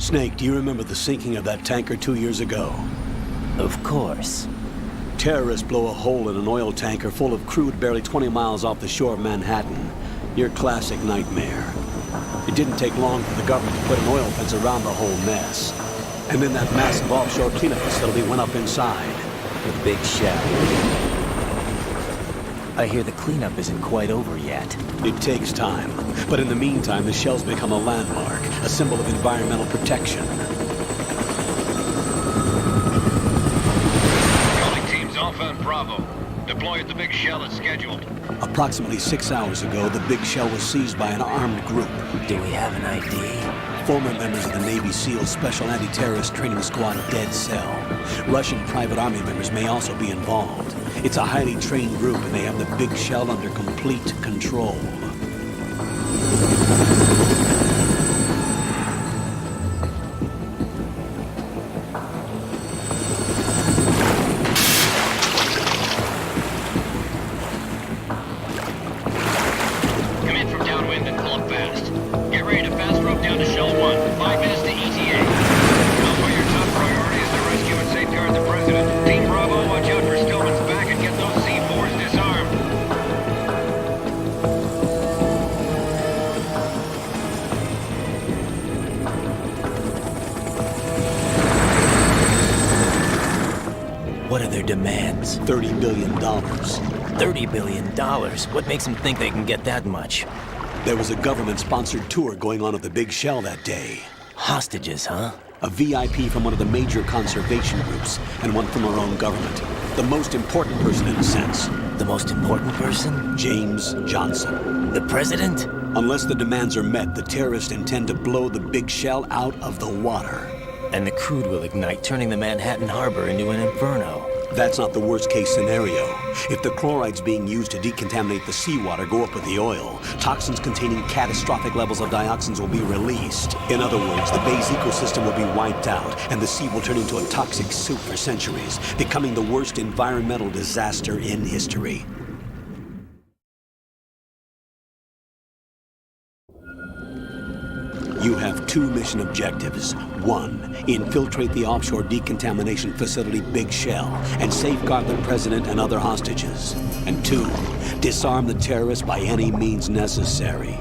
Snake, do you remember the sinking of that tanker 2 years ago? Of course. Terrorists blow a hole in an oil tanker full of crude barely 20 miles off the shore of Manhattan. Your classic nightmare. It didn't take long for the government to put an oil fence around the whole mess. And then that massive offshore cleanup facility went up inside. The big shell. I hear the cleanup isn't quite over yet. It takes time. But in the meantime, the shell's become a landmark, a symbol of environmental protection. Calling teams Alpha and Bravo. Deploy at the big shell as scheduled. Approximately 6 hours ago, the big shell was seized by an armed group. Do we have an ID? Former members of the Navy SEALs Special Anti-Terrorist Training Squad Dead Cell. Russian private army members may also be involved. It's a highly trained group and they have the big shell under complete control. Come in from downwind and pull up fast. Get ready to fast rope down to Shell 1. 5 minutes to ETA. Alpha, your top priority is to rescue and safeguard the President. Team Bravo, watch out for Stillman's back and get those C4s disarmed. What are their demands? $30 billion. $30 billion? What makes them think they can get that much? There was a government-sponsored tour going on at the big shell that day. Hostages, huh? A VIP from one of the major conservation groups, and one from our own government. The most important person in a sense. The most important person? James Johnson. The President? Unless the demands are met, the terrorists intend to blow the big shell out of the water. And the crude will ignite, turning the Manhattan Harbor into an inferno. That's not the worst-case scenario. If the chlorides being used to decontaminate the seawater go up with the oil, toxins containing catastrophic levels of dioxins will be released. In other words, the bay's ecosystem will be wiped out, and the sea will turn into a toxic soup for centuries, becoming the worst environmental disaster in history. You have 2 mission objectives. 1, infiltrate the offshore decontamination facility Big Shell and safeguard the President and other hostages. And 2, disarm the terrorists by any means necessary.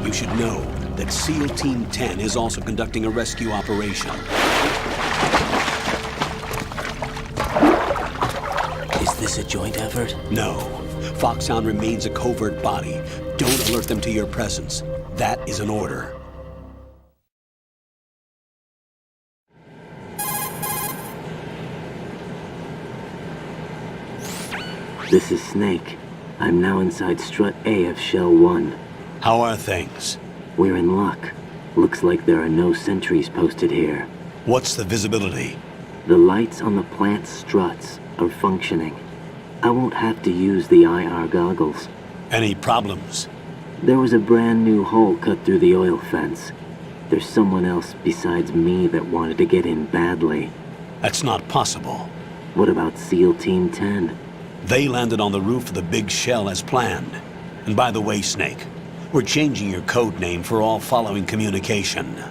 You should know that SEAL Team 10 is also conducting a rescue operation. Is this a joint effort? No. Foxhound remains a covert body. Don't alert them to your presence. That is an order. This is Snake. I'm now inside Strut A of Shell 1. How are things? We're in luck. Looks like there are no sentries posted here. What's the visibility? The lights on the plant's struts are functioning. I won't have to use the IR goggles. Any problems? There was a brand new hole cut through the oil fence. There's someone else besides me that wanted to get in badly. That's not possible. What about SEAL Team 10? They landed on the roof of the Big Shell as planned. And by the way, Snake, we're changing your code name for all following communication.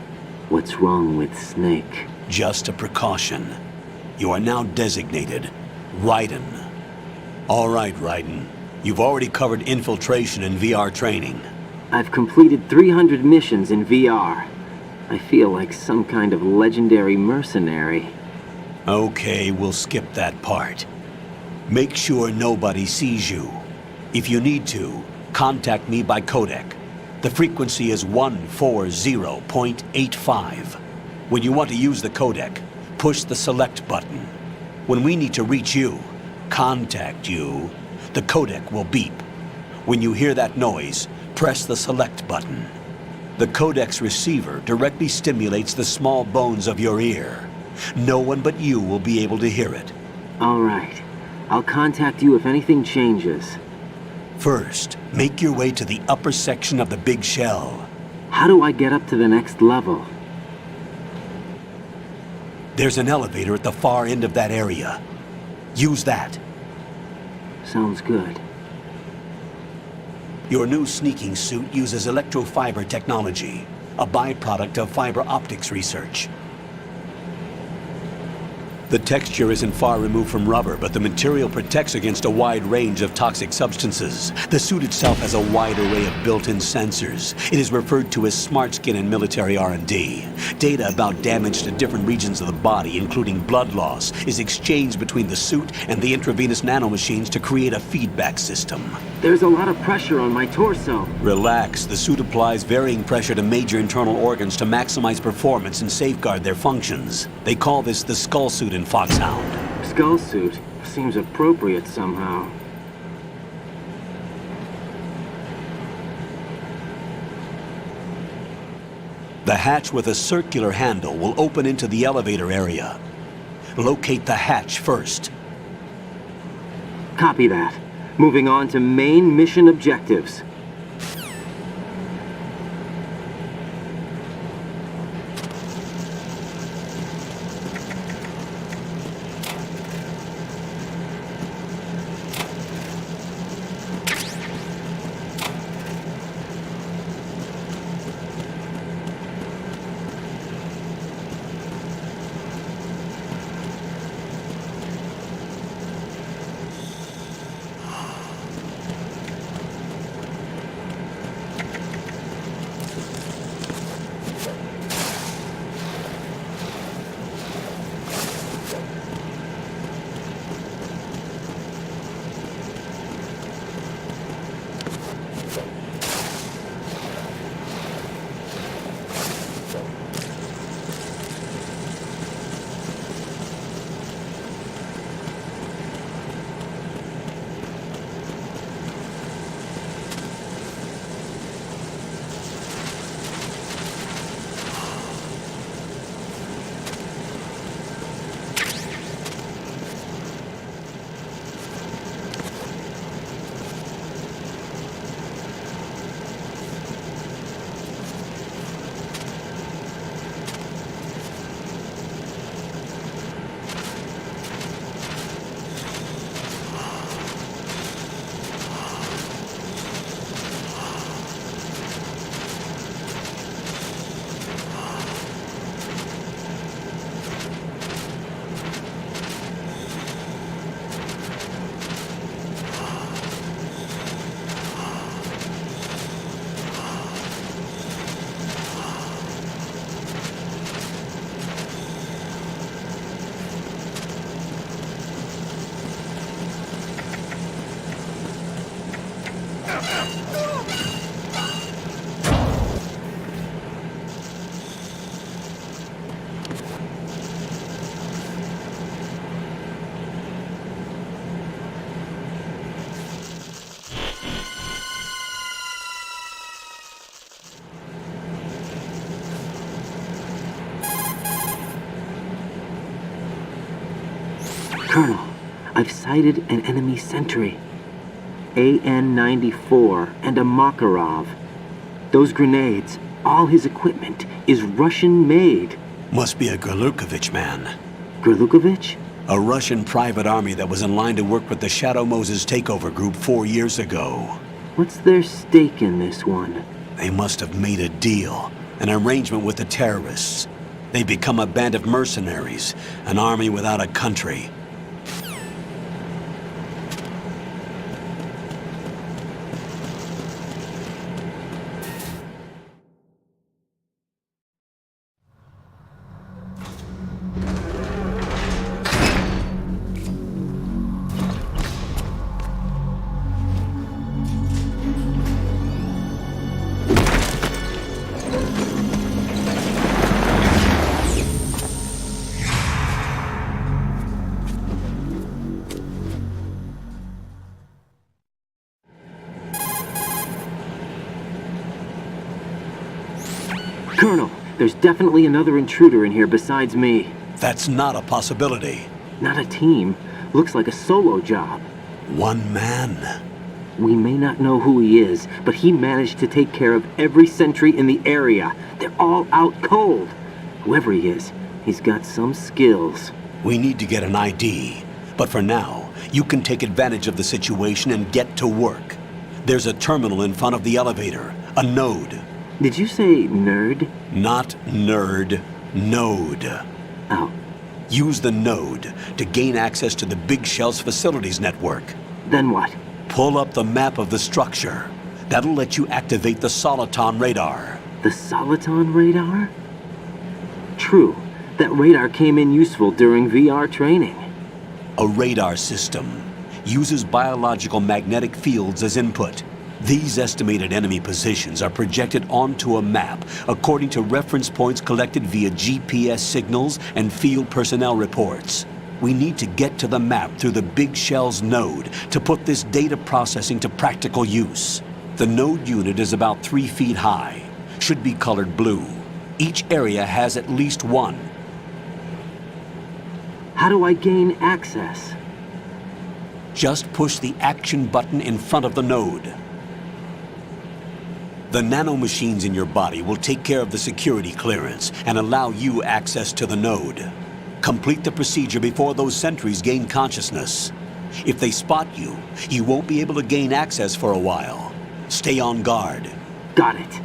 What's wrong with Snake? Just a precaution. You are now designated Raiden. All right, Raiden. You've already covered infiltration and VR training. I've completed 300 missions in VR. I feel like some kind of legendary mercenary. Okay, we'll skip that part. Make sure nobody sees you. If you need to, contact me by codec. The frequency is 140.85. When you want to use the codec, push the select button. When we need to reach you, contact you, the codec will beep. When you hear that noise, press the select button. The codec's receiver directly stimulates the small bones of your ear. No one but you will be able to hear it. All right. I'll contact you if anything changes. First, make your way to the upper section of the Big Shell. How do I get up to the next level? There's an elevator at the far end of that area. Use that. Sounds good. Your new sneaking suit uses electrofiber technology, a byproduct of fiber optics research. The texture isn't far removed from rubber, but the material protects against a wide range of toxic substances. The suit itself has a wide array of built-in sensors. It is referred to as smart skin in military R&D. Data about damage to different regions of the body, including blood loss, is exchanged between the suit and the intravenous nanomachines to create a feedback system. There's a lot of pressure on my torso. Relax. The suit applies varying pressure to major internal organs to maximize performance and safeguard their functions. They call this the skull suit in Foxhound. Skull suit seems appropriate somehow. The hatch with a circular handle will open into the elevator area. Locate the hatch first. Copy that. Moving on to main mission objectives. Colonel, I've sighted an enemy sentry. AN-94 and a Makarov. Those grenades, all his equipment, is Russian-made. Must be a Gorlukovich man. Gorlukovich? A Russian private army that was in line to work with the Shadow Moses takeover group 4 years ago. What's their stake in this one? They must have made a deal, an arrangement with the terrorists. They become a band of mercenaries, an army without a country. Colonel, there's definitely another intruder in here besides me. That's not a possibility. Not a team. Looks like a solo job. One man. We may not know who he is, but he managed to take care of every sentry in the area. They're all out cold. Whoever he is, he's got some skills. We need to get an ID. But for now, You can take advantage of the situation and get to work. There's a terminal in front of the elevator, a node. Did you say nerd? Not nerd, node. Oh, Use the node to gain access to the Big Shell's facilities network. then what? Pull up the map of the structure. That'll let you activate the Soliton radar. The Soliton radar? True. That radar came in useful during VR training. A radar system uses biological magnetic fields as input. These estimated enemy positions are projected onto a map according to reference points collected via GPS signals and field personnel reports. We need to get to the map through the Big Shell's node to put this data processing to practical use. The node unit is about 3 feet high, should be colored blue. Each area has at least one. How do I gain access? Just push the action button in front of the node. The nanomachines in your body will take care of the security clearance and allow you access to the node. Complete the procedure before those sentries gain consciousness. If they spot you, you won't be able to gain access for a while. Stay on guard. Got it.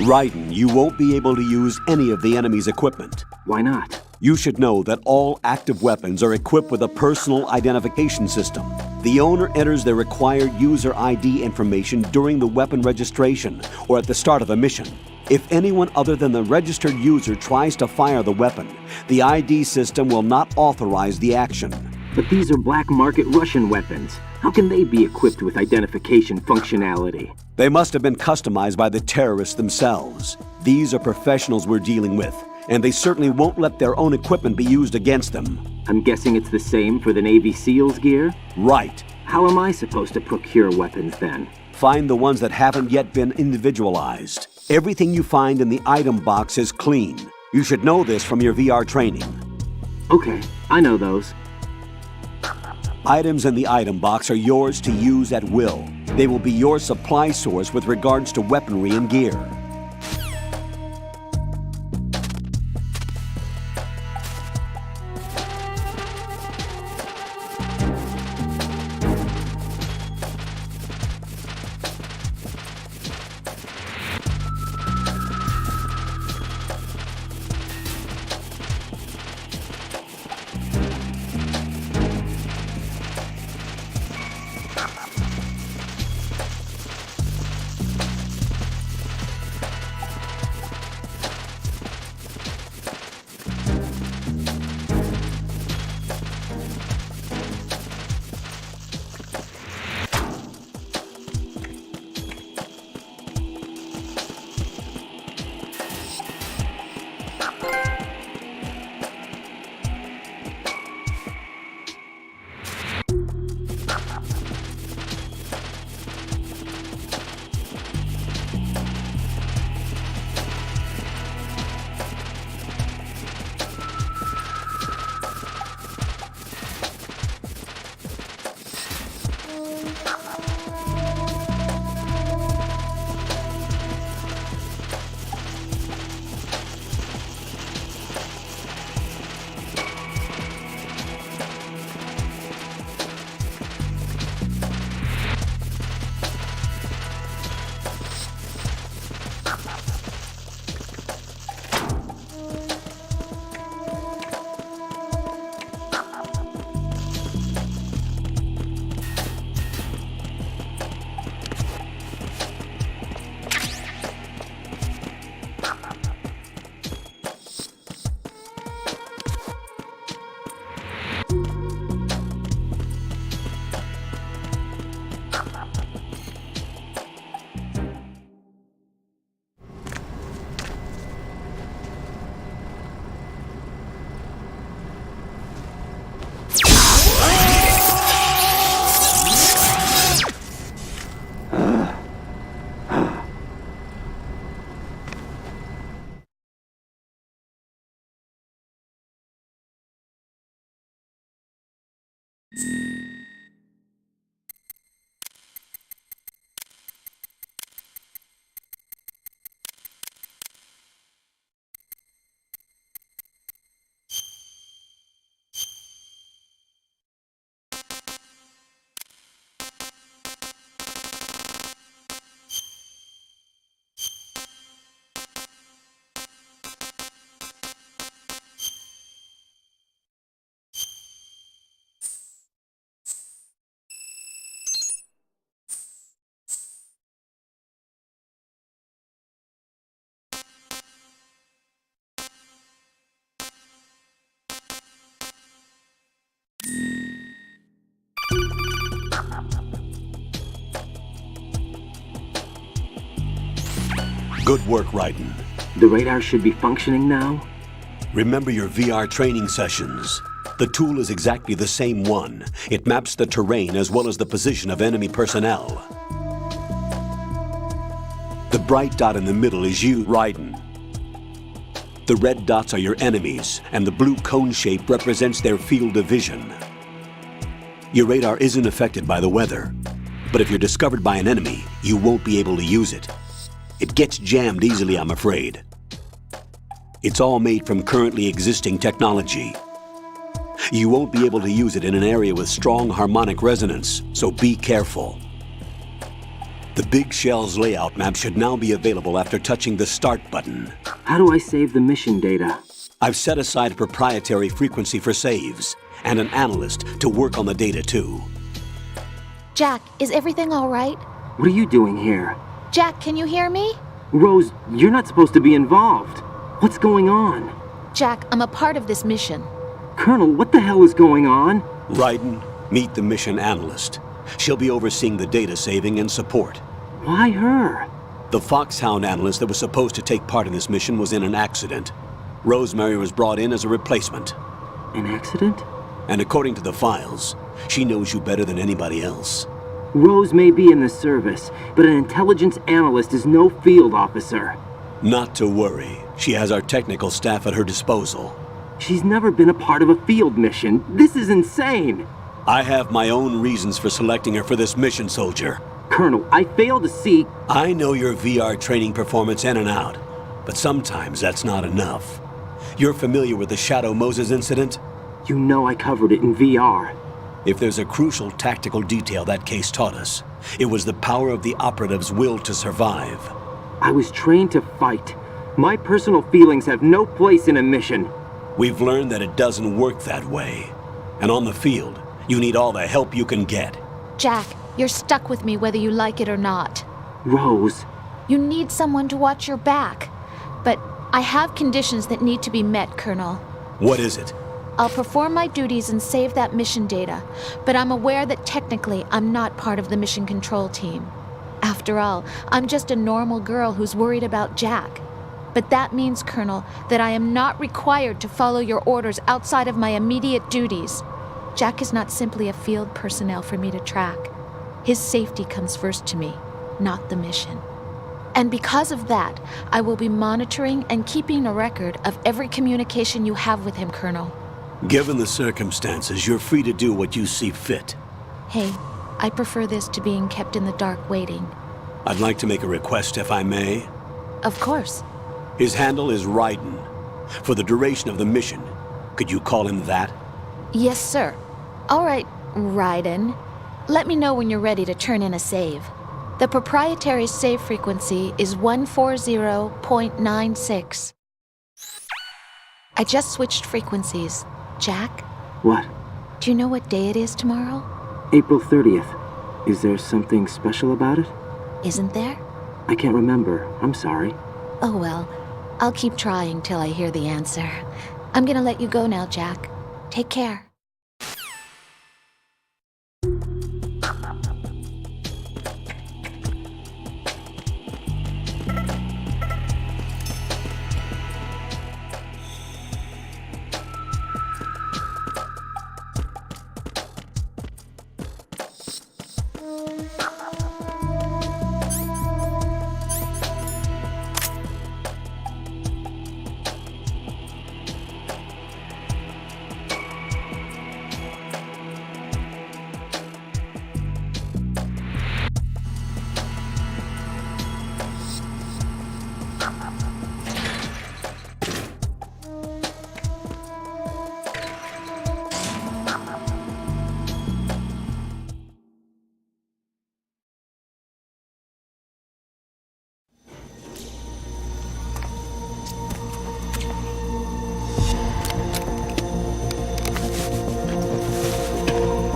Raiden, you won't be able to use any of the enemy's equipment. Why not? You should know that all active weapons are equipped with a personal identification system. The owner enters their required user ID information during the weapon registration or at the start of a mission. If anyone other than the registered user tries to fire the weapon, the ID system will not authorize the action. But these are black market Russian weapons. How can they be equipped with identification functionality? They must have been customized by the terrorists themselves. These are professionals we're dealing with, and they certainly won't let their own equipment be used against them. I'm guessing it's the same for the Navy SEALs gear? Right. How am I supposed to procure weapons then? Find the ones that haven't yet been individualized. Everything you find in the item box is clean. You should know this from your VR training. Okay, I know those. Items in the item box are yours to use at will. They will be your supply source with regards to weaponry and gear. Good work, Raiden. The radar should be functioning now? Remember your VR training sessions. The tool is exactly the same one. It maps the terrain as well as the position of enemy personnel. The bright dot in the middle is you, Raiden. The red dots are your enemies, and the blue cone shape represents their field of vision. Your radar isn't affected by the weather, but if you're discovered by an enemy, you won't be able to use it. It gets jammed easily, I'm afraid. It's all made from currently existing technology. You won't be able to use it in an area with strong harmonic resonance, so be careful. The Big Shell's layout map should now be available after touching the Start button. How do I save the mission data? I've set aside a proprietary frequency for saves, and an analyst to work on the data too. Jack, is everything all right? What are you doing here? Jack, can you hear me? Rose, you're not supposed to be involved. What's going on? Jack, I'm a part of this mission. Colonel, what the hell is going on? Raiden, meet the mission analyst. She'll be overseeing the data saving and support. Why her? The Foxhound analyst that was supposed to take part in this mission was in an accident. Rosemary was brought in as a replacement. An accident? And according to the files, she knows you better than anybody else. Rose may be in the service, but an intelligence analyst is no field officer. Not to worry. She has our technical staff at her disposal. She's never been a part of a field mission. This is insane! I have my own reasons for selecting her for this mission, soldier. Colonel, I fail to see... I know your VR training performance in and out, but sometimes that's not enough. You're familiar with the Shadow Moses incident? You know I covered it in VR. If there's a crucial tactical detail that case taught us, it was the power of the operative's will to survive. I was trained to fight. My personal feelings have no place in a mission. We've learned that it doesn't work that way. And on the field, you need all the help you can get. Jack, you're stuck with me whether you like it or not. Rose. You need someone to watch your back. But I have conditions that need to be met, Colonel. What is it? I'll perform my duties and save that mission data, but I'm aware that technically I'm not part of the mission control team. After all, I'm just a normal girl who's worried about Jack. But that means, Colonel, that I am not required to follow your orders outside of my immediate duties. Jack is not simply a field personnel for me to track. His safety comes first to me, not the mission. And because of that, I will be monitoring and keeping a record of every communication you have with him, Colonel. Given the circumstances, you're free to do what you see fit. Hey, I prefer this to being kept in the dark waiting. I'd like to make a request, if I may. Of course. His handle is Raiden. For the duration of the mission, could you call him that? Yes, sir. All right, Raiden. Let me know when you're ready to turn in a save. The proprietary save frequency is 140.96. I just switched frequencies. Jack, What? do you know what day it is tomorrow? April 30th. Is there something special about it? Isn't there? I can't remember. I'm sorry. Oh well, I'll keep trying till I hear the answer. I'm gonna let you go now, Jack. Take care.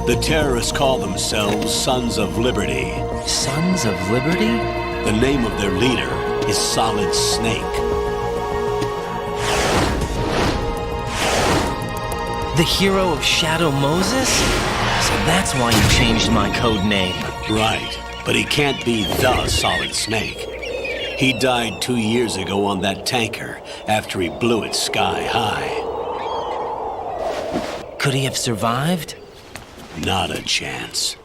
The terrorists call themselves Sons of Liberty. Sons of Liberty? The name of their leader is Solid Snake. The hero of Shadow Moses? So that's why you changed my code name. Right, but he can't be the Solid Snake. He died 2 years ago on that tanker after he blew it sky high. Could he have survived? Not a chance.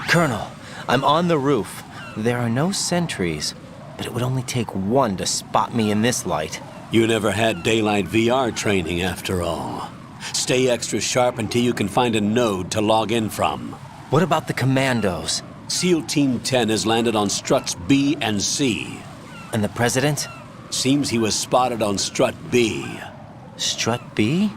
Colonel, I'm on the roof. There are no sentries, but it would only take one to spot me in this light. You never had daylight VR training after all. Stay extra sharp until you can find a node to log in from. What about the commandos? SEAL Team 10 has landed on struts B and C. And the president? Seems he was spotted on strut B. Strut B?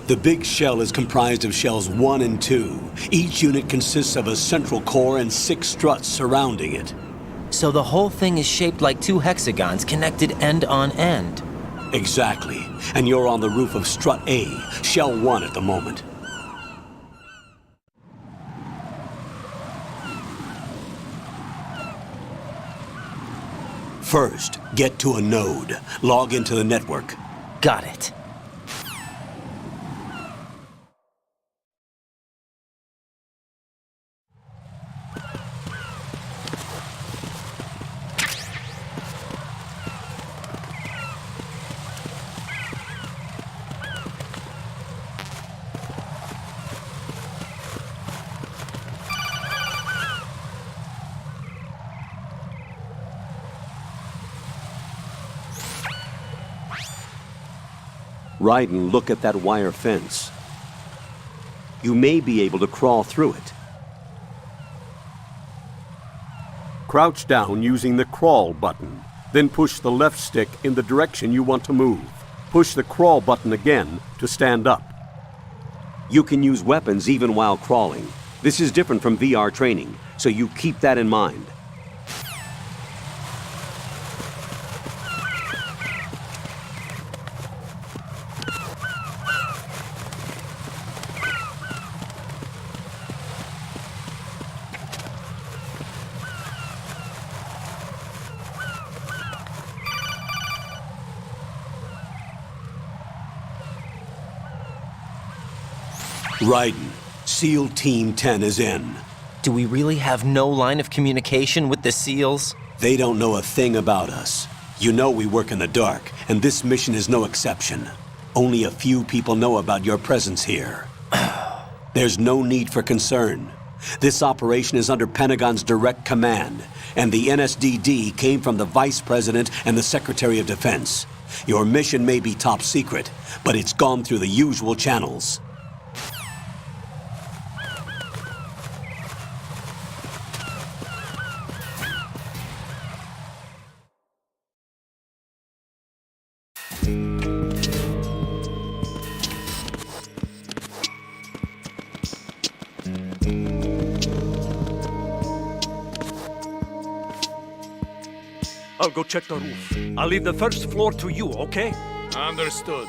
The big shell is comprised of shells 1 and 2. Each unit consists of a central core and 6 struts surrounding it. So the whole thing is shaped like 2 hexagons connected end on end. Exactly. And you're on the roof of strut A, shell 1 at the moment. First, get to a node. Log into the network. Got it. Raiden, look at that wire fence. You may be able to crawl through it. Crouch down using the crawl button. Then push the left stick in the direction you want to move. Push the crawl button again to stand up. You can use weapons even while crawling. This is different from VR training, so you keep that in mind. Raiden, SEAL Team 10 is in. Do we really have no line of communication with the SEALs? They don't know a thing about us. You know we work in the dark, and this mission is no exception. Only a few people know about your presence here. There's no need for concern. This operation is under Pentagon's direct command, and the NSDD came from the Vice President and the Secretary of Defense. Your mission may be top secret, but it's gone through the usual channels. I'll go check the roof. I'll leave the first floor to you, okay? Understood.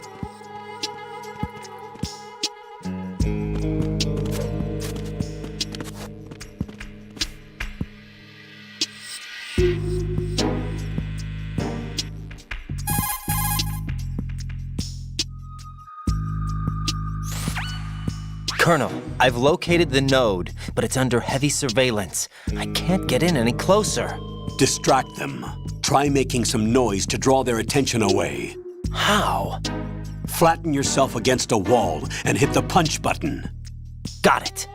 Colonel, I've located the node, but it's under heavy surveillance. I can't get in any closer. Distract them. Try making some noise to draw their attention away. How? Flatten yourself against a wall and hit the punch button. Got it.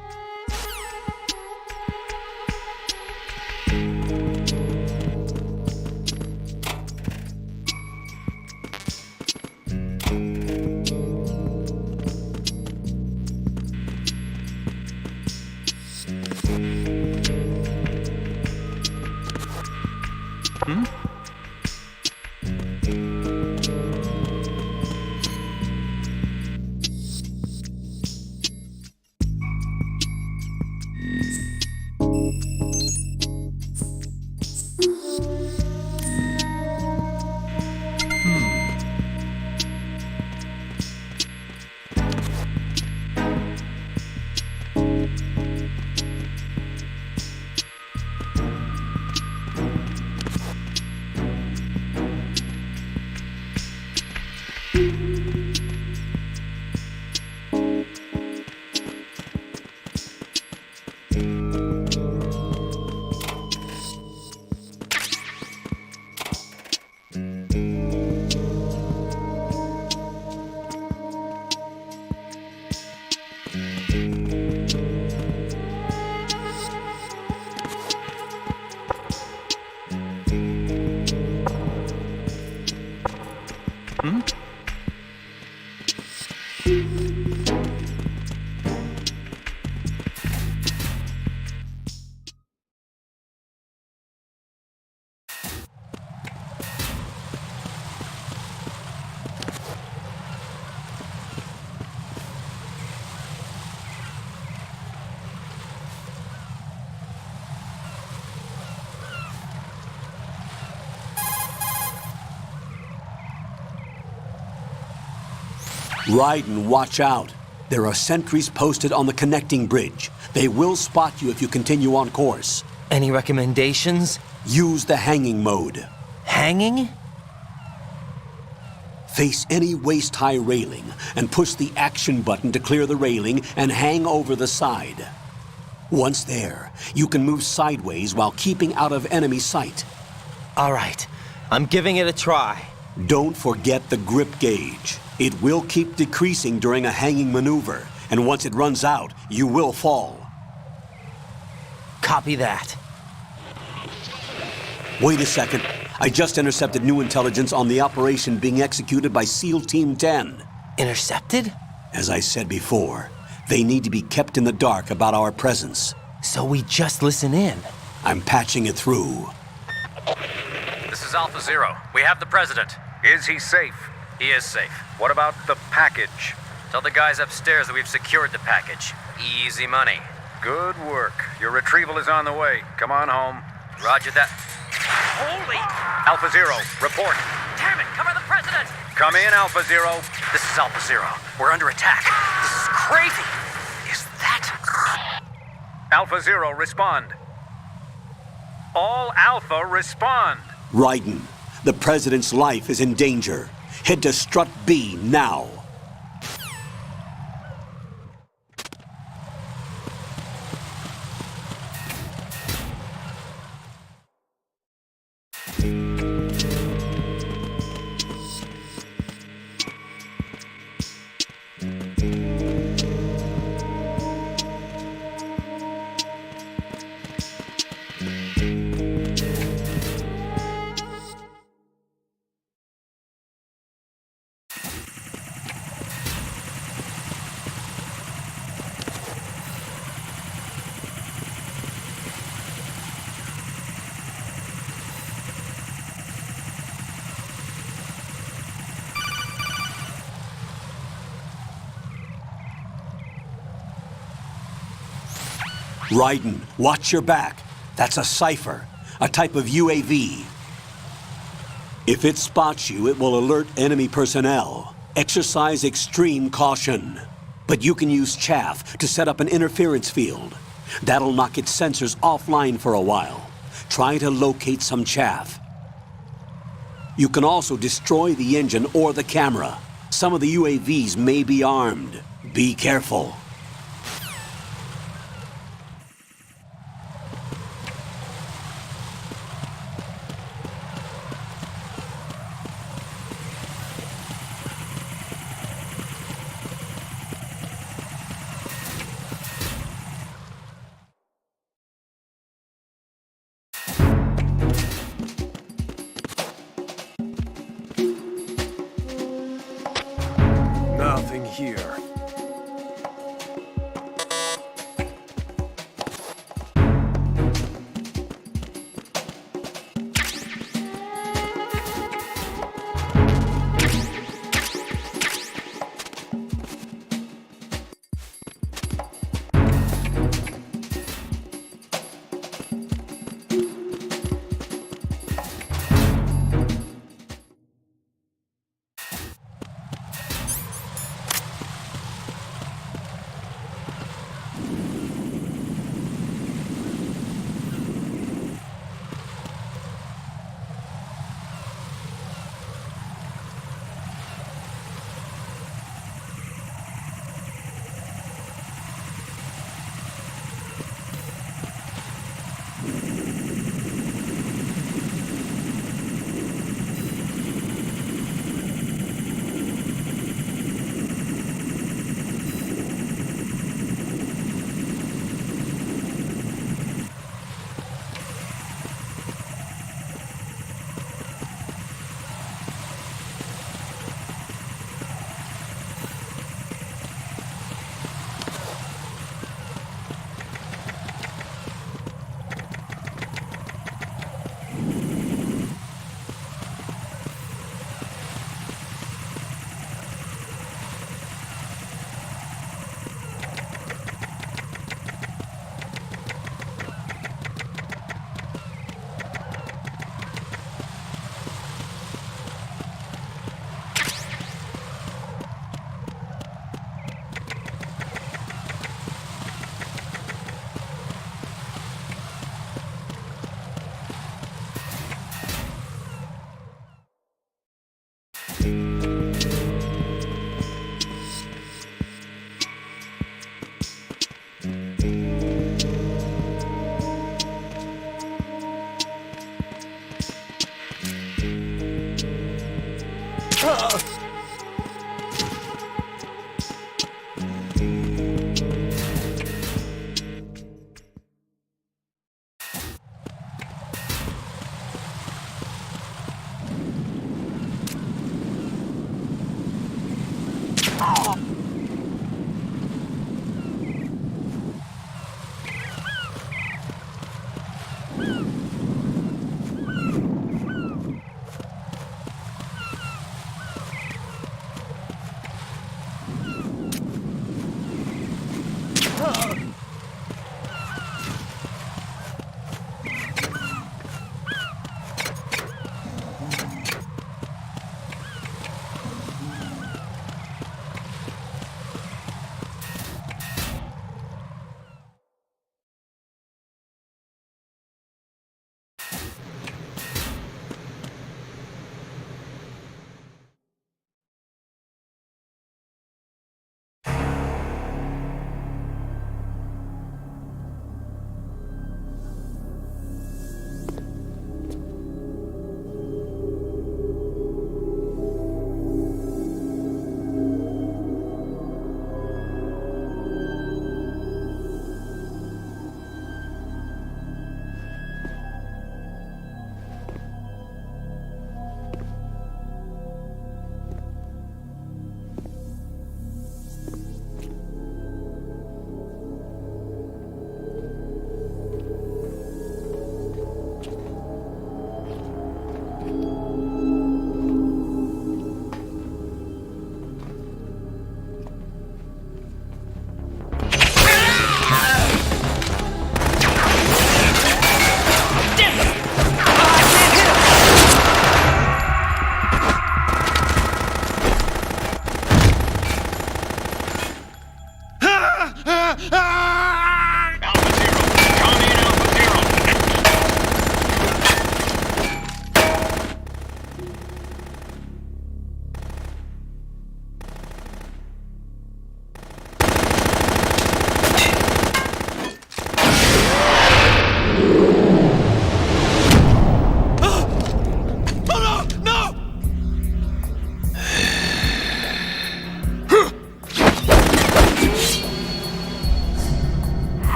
Raiden, watch out. There are sentries posted on the connecting bridge. They will spot you if you continue on course. Any recommendations? Use the hanging mode. Hanging? Face any waist-high railing and push the action button to clear the railing and hang over the side. Once there, you can move sideways while keeping out of enemy sight. All right, I'm giving it a try. Don't forget the grip gauge. It will keep decreasing during a hanging maneuver, and once it runs out, you will fall. Copy that. Wait a second. I just intercepted new intelligence on the operation being executed by SEAL Team 10. Intercepted? As I said before, they need to be kept in the dark about our presence. So we just listen in. I'm patching it through. This is Alpha Zero. We have the president. Is he safe? He is safe. What about the package? Tell the guys upstairs that we've secured the package. Easy money. Good work. Your retrieval is on the way. Come on home. Roger that. Holy! Alpha Zero, report. Damn it, cover the president! Come in, Alpha Zero. This is Alpha Zero. We're under attack. This is crazy. Is that... Alpha Zero, respond. All Alpha, respond. Raiden, the President's life is in danger. Head to Strut B now. Raiden, watch your back. That's a cipher, a type of UAV. If it spots you, it will alert enemy personnel. Exercise extreme caution. But you can use chaff to set up an interference field. That'll knock its sensors offline for a while. Try to locate some chaff. You can also destroy the engine or the camera. Some of the UAVs may be armed. Be careful. Nothing here.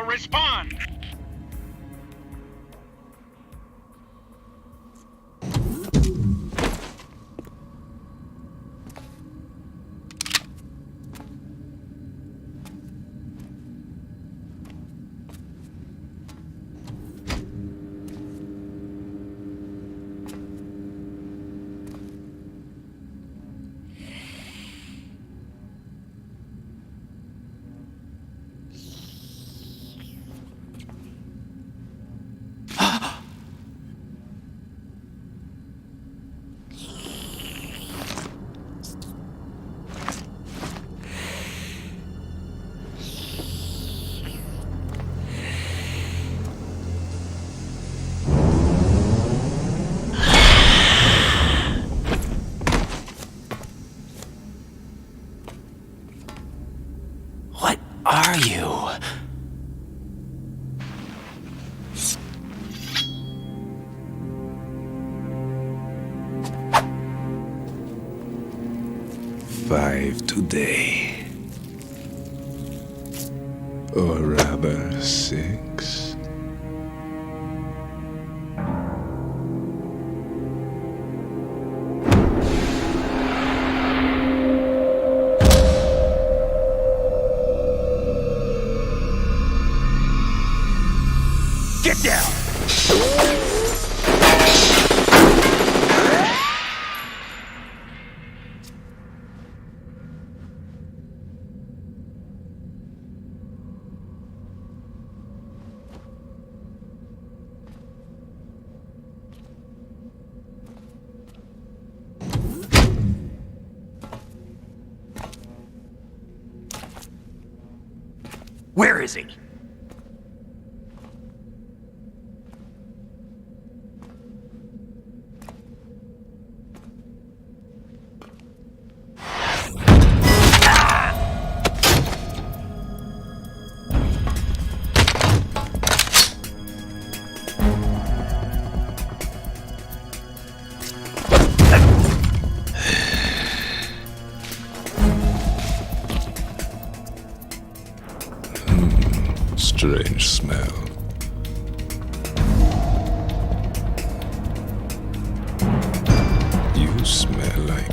Respond! What are you? Five today. Or rather, 6. Get down! Where is he? strange smell. You smell like...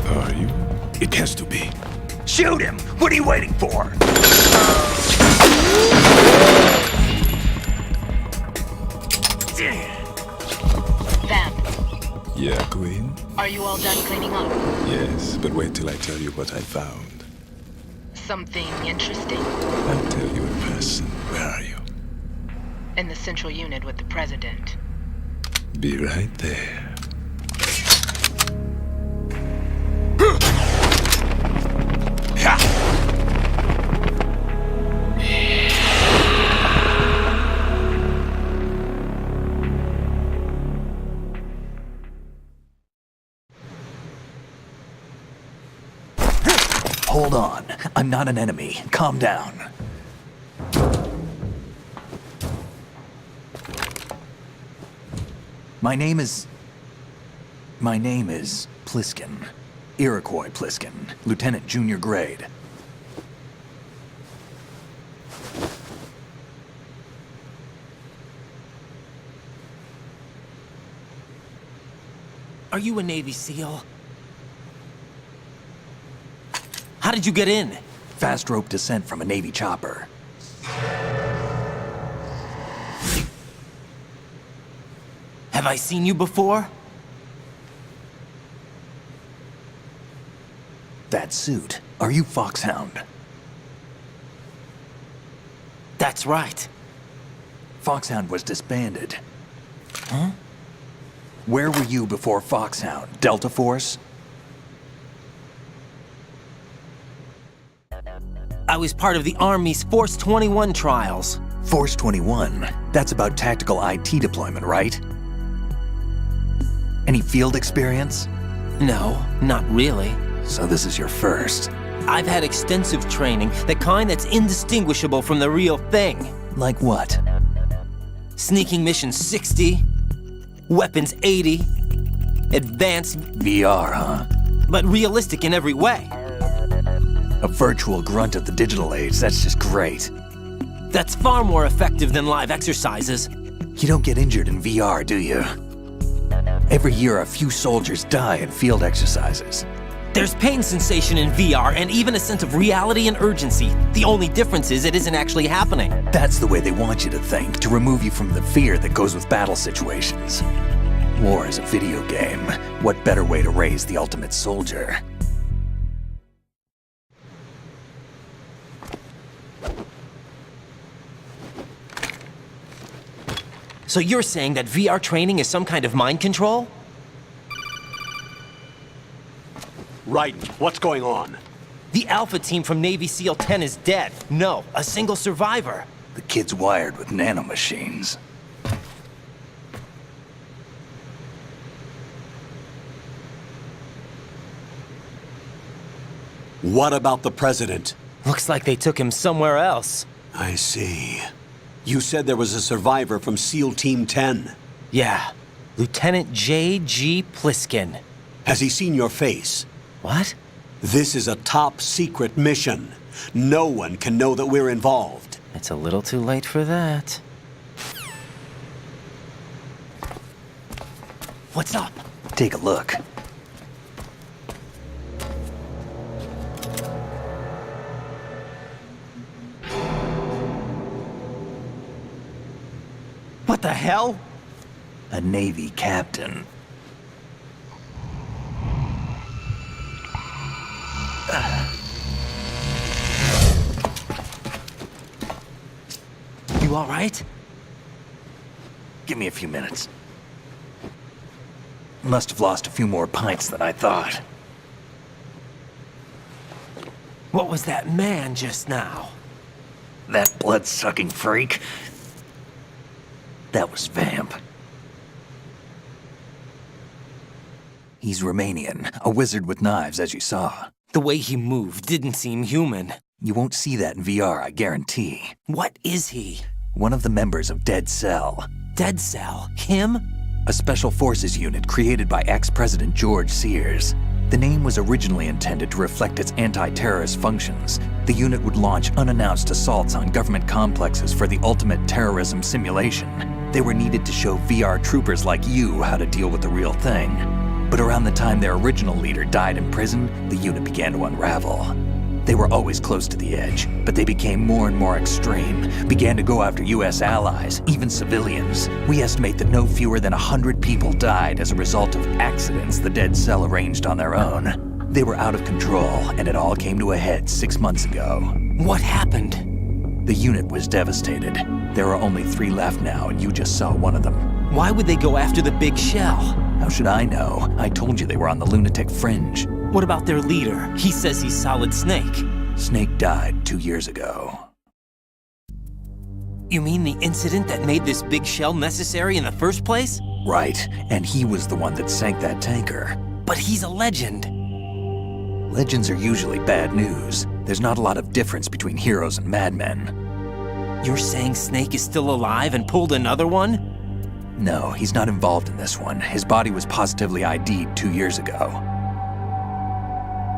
Are you? It has to be. Shoot him! What are you waiting for? Vamp, Yeah, Queen? are you all done cleaning up? Yes, but wait till I tell you what I found. Something interesting? I'll tell you in person. Where are you? In the central unit with the president. Be right there. Hold on. I'm not an enemy. Calm down. My name is Pliskin. Iroquois Pliskin. Lieutenant Junior Grade. Are you a Navy SEAL? How did you get in? Fast rope descent from a Navy chopper. Have I seen you before? That suit. Are you Foxhound? That's right. Foxhound was disbanded. Huh? Where were you before Foxhound? Delta Force? I was part of the Army's Force 21 trials. Force 21? That's about tactical IT deployment, right? Any field experience? No, not really. So this is your first. I've had extensive training, the kind that's indistinguishable from the real thing. Like what? Sneaking mission 60, weapons 80, advanced... VR, huh? But realistic in every way. A virtual grunt of the digital age, that's just great. That's far more effective than live exercises. You don't get injured in VR, do you? Every year, a few soldiers die in field exercises. There's pain sensation in VR and even a sense of reality and urgency. The only difference is it isn't actually happening. That's the way they want you to think, to remove you from the fear that goes with battle situations. War is a video game. What better way to raise the ultimate soldier? So you're saying that VR training is some kind of mind control? Right. What's going on? The Alpha team from Navy SEAL 10 is dead. No, a single survivor. The kid's wired with nanomachines. What about the president? Looks like they took him somewhere else. I see. You said there was a survivor from SEAL Team 10. Yeah, Lieutenant J.G. Pliskin. Has he seen your face? What? This is a top secret mission. No one can know that we're involved. It's a little too late for that. What's up? Take a look. What the hell? A Navy captain. You all right? Give me a few minutes. Must have lost a few more pints than I thought. What was that man just now? That blood-sucking freak? That was Vamp. He's Romanian, a wizard with knives, as you saw. The way he moved didn't seem human. You won't see that in VR, I guarantee. What is he? One of the members of Dead Cell. Dead Cell? Him? A special forces unit created by ex-President George Sears. The name was originally intended to reflect its anti-terrorist functions. The unit would launch unannounced assaults on government complexes for the ultimate terrorism simulation. They were needed to show VR troopers like you how to deal with the real thing. But around the time their original leader died in prison, the unit began to unravel. They were always close to the edge, but they became more and more extreme, began to go after US allies, even civilians. We estimate that no fewer than 100 people died as a result of accidents the Dead Cell arranged on their own. They were out of control, and it all came to a head 6 months ago. What happened? The unit was devastated. There are only 3 left now, and you just saw one of them. Why would they go after the big shell? How should I know? I told you they were on the lunatic fringe. What about their leader? He says he's Solid Snake. Snake died 2 years ago. You mean the incident that made this big shell necessary in the first place? Right, and he was the one that sank that tanker. But he's a legend. Legends are usually bad news. There's not a lot of difference between heroes and madmen. You're saying Snake is still alive and pulled another one? No, he's not involved in this one. His body was positively ID'd 2 years ago.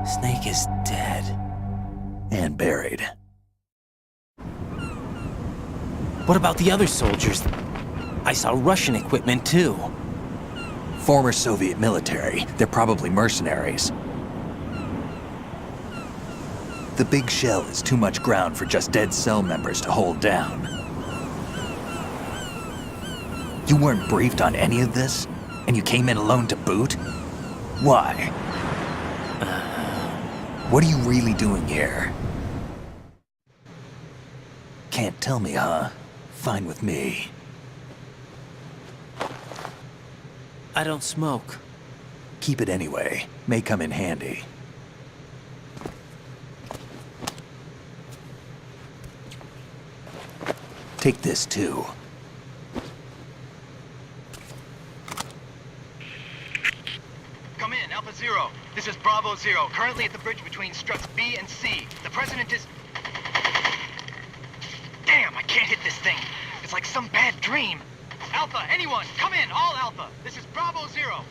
Snake is dead. And buried. What about the other soldiers? I saw Russian equipment too. Former Soviet military. They're probably mercenaries. The big shell is too much ground for just Dead Cell members to hold down. You weren't briefed on any of this? And you came in alone to boot? Why? What are you really doing here? Can't tell me, huh? Fine with me. I don't smoke. Keep it anyway. May come in handy. Take this too. Come in, Alpha Zero. This is Bravo Zero, currently at the bridge between struts B and C. The President is... Damn, I can't hit this thing. It's like some bad dream. Alpha, anyone, come in, all Alpha. This is Bravo Zero.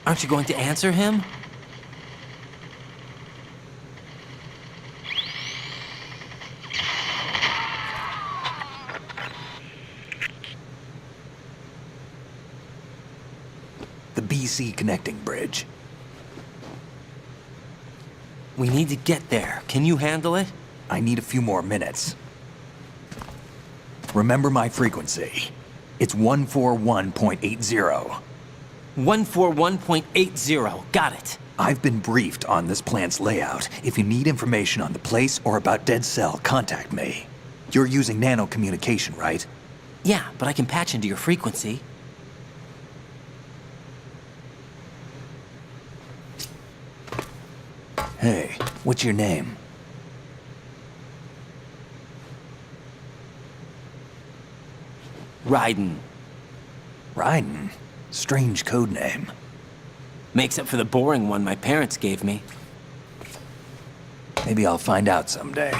Aren't you going to answer him? The BC connecting bridge. We need to get there. Can you handle it? I need a few more minutes. Remember my frequency. It's 141.80. 141.80. Got it. I've been briefed on this plant's layout. If you need information on the place or about Dead Cell, contact me. You're using nano communication, right? Yeah, but I can patch into your frequency. Hey, what's your name? Raiden. Raiden? Strange code name. Makes up for the boring one my parents gave me. Maybe I'll find out someday.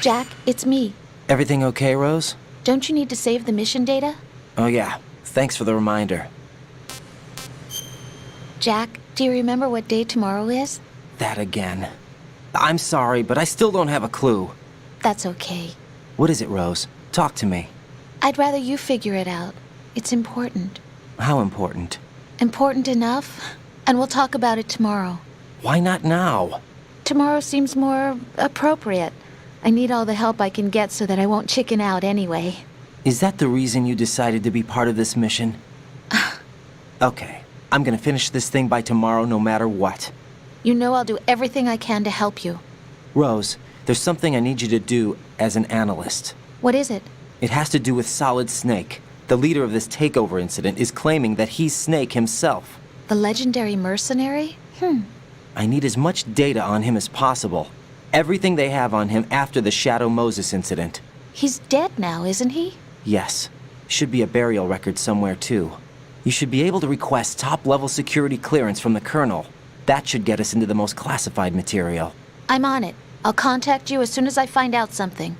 Jack, it's me. Everything okay, Rose? Don't you need to save the mission data? Oh yeah, thanks for the reminder. Jack, do you remember what day tomorrow is? That again. I'm sorry, but I still don't have a clue. That's okay. What is it, Rose? Talk to me. I'd rather you figure it out. It's important. How important? Important enough, and we'll talk about it tomorrow. Why not now? Tomorrow seems more appropriate. I need all the help I can get so that I won't chicken out anyway. Is that the reason you decided to be part of this mission? Okay, I'm gonna finish this thing by tomorrow no matter what. You know I'll do everything I can to help you. Rose, there's something I need you to do as an analyst. What is it? It has to do with Solid Snake. The leader of this takeover incident is claiming that he's Snake himself. The legendary mercenary? I need as much data on him as possible. Everything they have on him after the Shadow Moses incident. He's dead now, isn't he? Yes. Should be a burial record somewhere, too. You should be able to request top-level security clearance from the Colonel. That should get us into the most classified material. I'm on it. I'll contact you as soon as I find out something.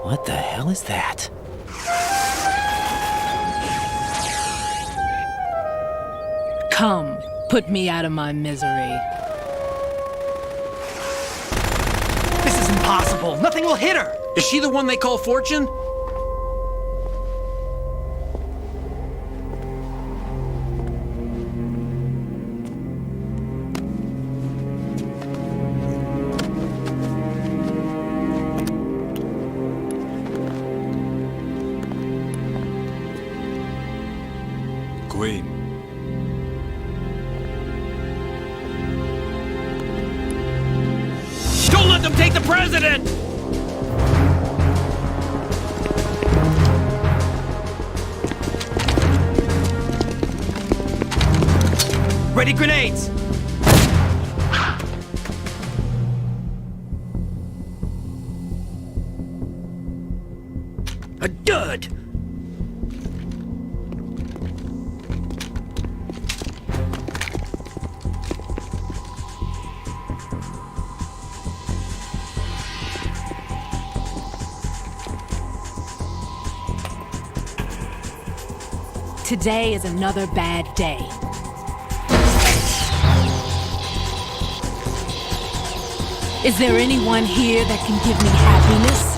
What the hell is that? Come, put me out of my misery. This is impossible. Nothing will hit her. Is she the one they call Fortune? Queen. Don't let them take the president! Ready grenades! A dud! Today is another bad day. Is there anyone here that can give me happiness?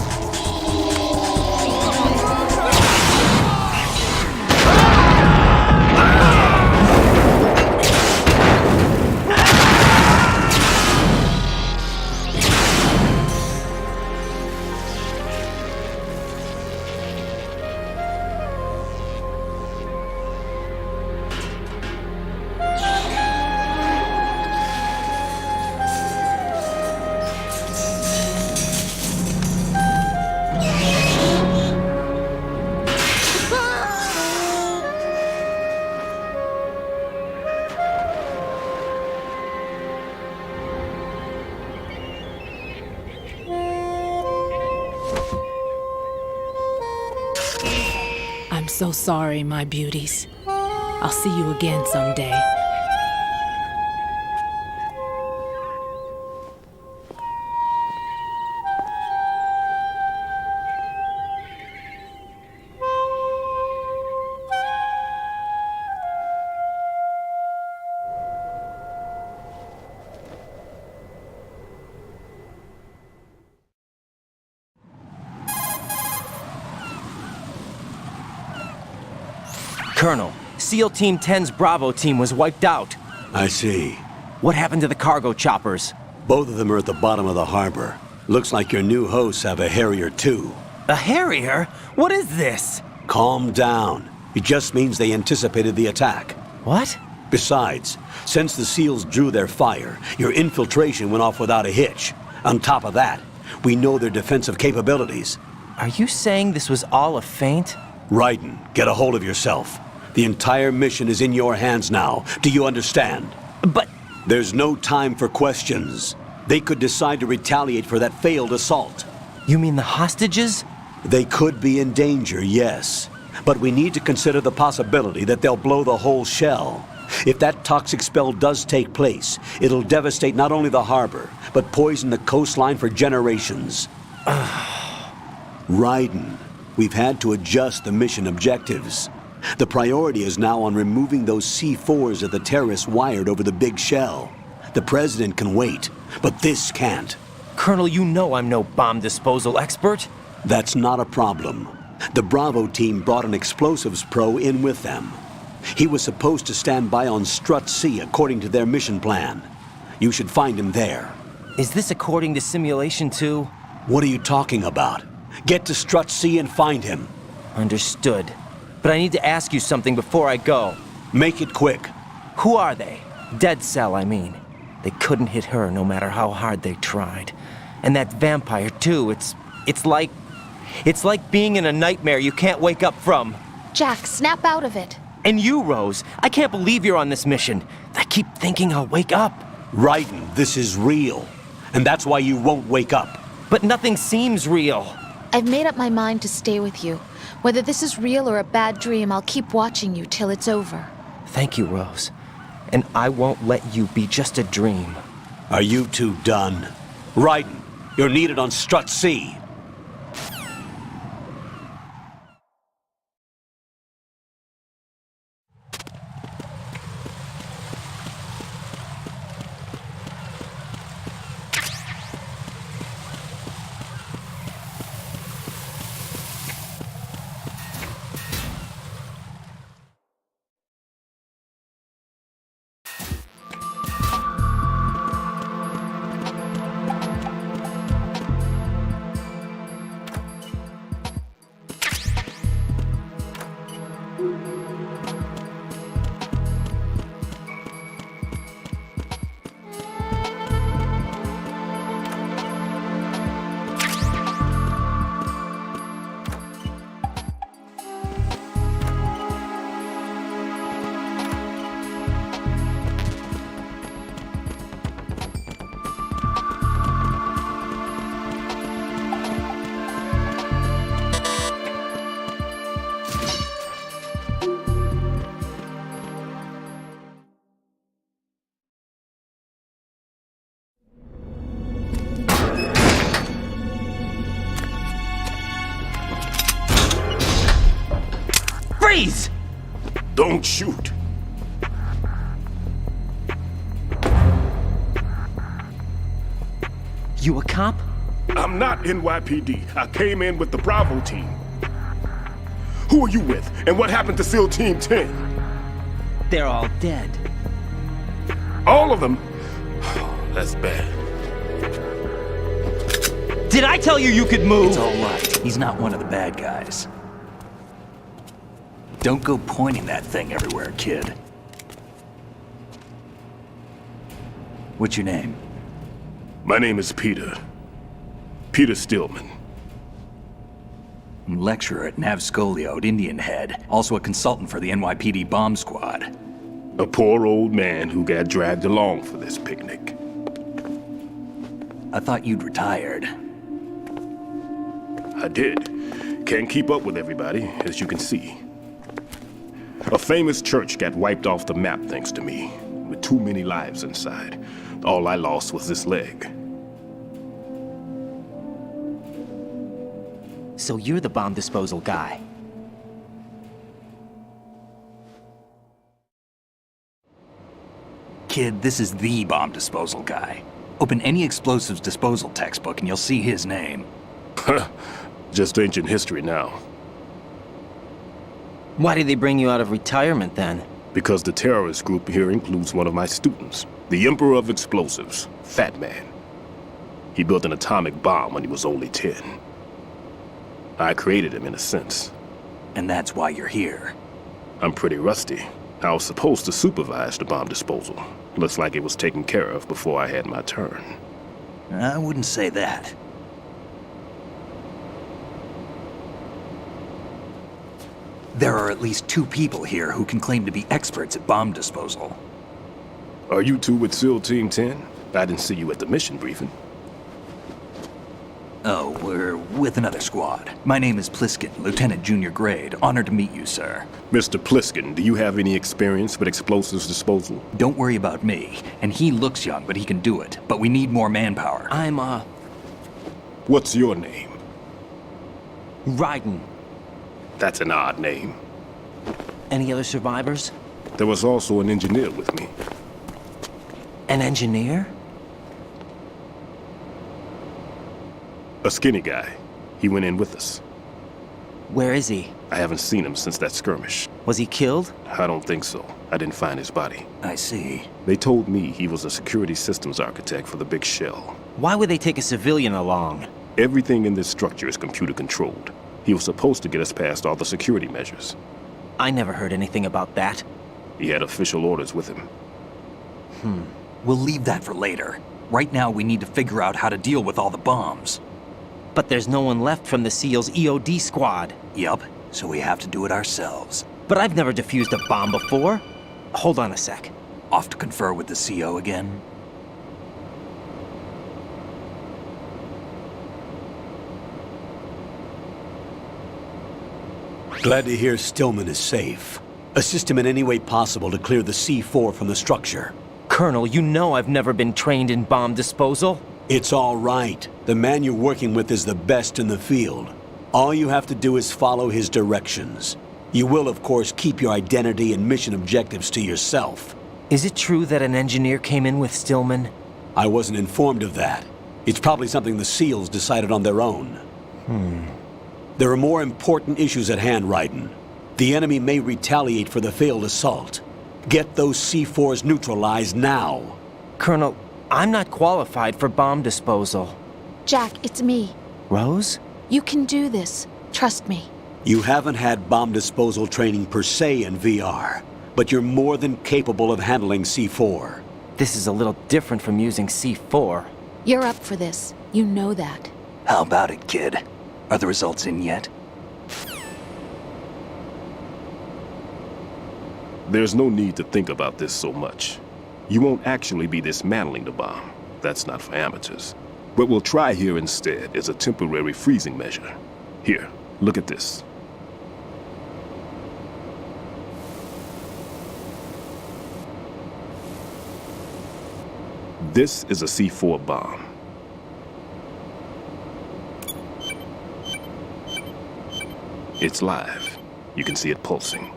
I'm so sorry, my beauties. I'll see you again someday. Colonel, SEAL Team 10's Bravo team was wiped out. I see. What happened to the cargo choppers? Both of them are at the bottom of the harbor. Looks like your new hosts have a Harrier too. A Harrier? What is this? Calm down. It just means they anticipated the attack. What? Besides, since the SEALs drew their fire, your infiltration went off without a hitch. On top of that, we know their defensive capabilities. Are you saying this was all a feint? Raiden, get a hold of yourself. The entire mission is in your hands now. Do you understand? But... There's no time for questions. They could decide to retaliate for that failed assault. You mean the hostages? They could be in danger, yes. But we need to consider the possibility that they'll blow the whole shell. If that toxic spell does take place, it'll devastate not only the harbor, but poison the coastline for generations. Raiden, we've had to adjust the mission objectives. The priority is now on removing those C4s that the terrorists wired over the big shell. The President can wait, but this can't. Colonel, you know I'm no bomb disposal expert. That's not a problem. The Bravo team brought an explosives pro in with them. He was supposed to stand by on Strut C according to their mission plan. You should find him there. Is this according to Simulation 2? What are you talking about? Get to Strut C and find him. Understood. But I need to ask you something before I go. Make it quick. Who are they? Dead Cell, I mean. They couldn't hit her no matter how hard they tried. And that vampire, too, it's like being in a nightmare you can't wake up from. Jack, snap out of it. And you, Rose, I can't believe you're on this mission. I keep thinking I'll wake up. Raiden, this is real. And that's why you won't wake up. But nothing seems real. I've made up my mind to stay with you. Whether this is real or a bad dream, I'll keep watching you till it's over. Thank you, Rose. And I won't let you be just a dream. Are you two done? Raiden, you're needed on Strut C. Freeze! Don't shoot. You a cop? I'm not NYPD. I came in with the Bravo team. Who are you with? And what happened to SEAL Team 10? They're all dead. All of them? Oh, that's bad. Did I tell you you could move? It's all right. He's not one of the bad guys. Don't go pointing that thing everywhere, kid. What's your name? My name is Peter. Peter Stillman. I'm lecturer at Nav Scolio at Indian Head, also a consultant for the NYPD bomb squad. A poor old man who got dragged along for this picnic. I thought you'd retired. I did. Can't keep up with everybody, as you can see. A famous church got wiped off the map thanks to me, with too many lives inside. All I lost was this leg. So you're the bomb disposal guy. Kid, this is the bomb disposal guy. Open any explosives disposal textbook and you'll see his name. Just ancient history now. Why did they bring you out of retirement then? Because the terrorist group here includes one of my students, the Emperor of Explosives, Fat Man. He built an atomic bomb when he was only 10. I created him in a sense. And that's why you're here. I'm pretty rusty. I was supposed to supervise the bomb disposal. Looks like it was taken care of before I had my turn. I wouldn't say that. There are at least 2 people here who can claim to be experts at bomb disposal. Are you two with SEAL Team 10? I didn't see you at the mission briefing. Oh, we're with another squad. My name is Pliskin, Lieutenant Junior Grade. Honored to meet you, sir. Mr. Pliskin, do you have any experience with explosives disposal? Don't worry about me. And he looks young, but he can do it. But we need more manpower. What's your name? Raiden. That's an odd name. Any other survivors? There was also an engineer with me. An engineer? A skinny guy. He went in with us. Where is he? I haven't seen him since that skirmish. Was he killed? I don't think so. I didn't find his body. I see. They told me he was a security systems architect for the big shell. Why would they take a civilian along? Everything in this structure is computer controlled. He was supposed to get us past all the security measures. I never heard anything about that. He had official orders with him. We'll leave that for later. Right now, we need to figure out how to deal with all the bombs. But there's no one left from the SEAL's EOD squad. Yup, so we have to do it ourselves. But I've never defused a bomb before. Hold on a sec. Off to confer with the CO again? Glad to hear Stillman is safe. Assist him in any way possible to clear the C4 from the structure. Colonel, you know I've never been trained in bomb disposal. It's all right. The man you're working with is the best in the field. All you have to do is follow his directions. You will, of course, keep your identity and mission objectives to yourself. Is it true that an engineer came in with Stillman? I wasn't informed of that. It's probably something the SEALs decided on their own. There are more important issues at hand, Raiden. The enemy may retaliate for the failed assault. Get those C4s neutralized now. Colonel, I'm not qualified for bomb disposal. Jack, it's me. Rose? You can do this. Trust me. You haven't had bomb disposal training per se in VR, but you're more than capable of handling C4. This is a little different from using C4. You're up for this. You know that. How about it, kid? Are the results in yet? There's no need to think about this so much. You won't actually be dismantling the bomb. That's not for amateurs. What we'll try here instead is a temporary freezing measure. Here, look at this. This is a C4 bomb. It's live. You can see it pulsing.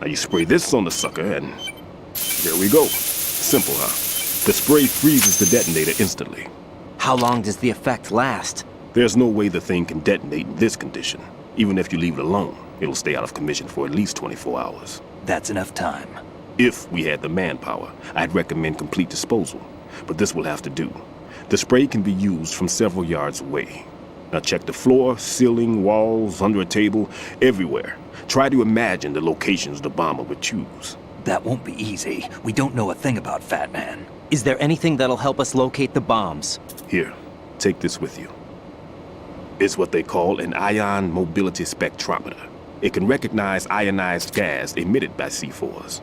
Now you spray this on the sucker and there we go. Simple, huh? The spray freezes the detonator instantly. How long does the effect last? There's no way the thing can detonate in this condition. Even if you leave it alone, it'll stay out of commission for at least 24 hours. That's enough time. If we had the manpower, I'd recommend complete disposal. But this will have to do. The spray can be used from several yards away. Now check the floor, ceiling, walls, under a table, everywhere. Try to imagine the locations the bomber would choose. That won't be easy. We don't know a thing about Fat Man. Is there anything that'll help us locate the bombs? Here, take this with you. It's what they call an ion mobility spectrometer. It can recognize ionized gas emitted by C4s.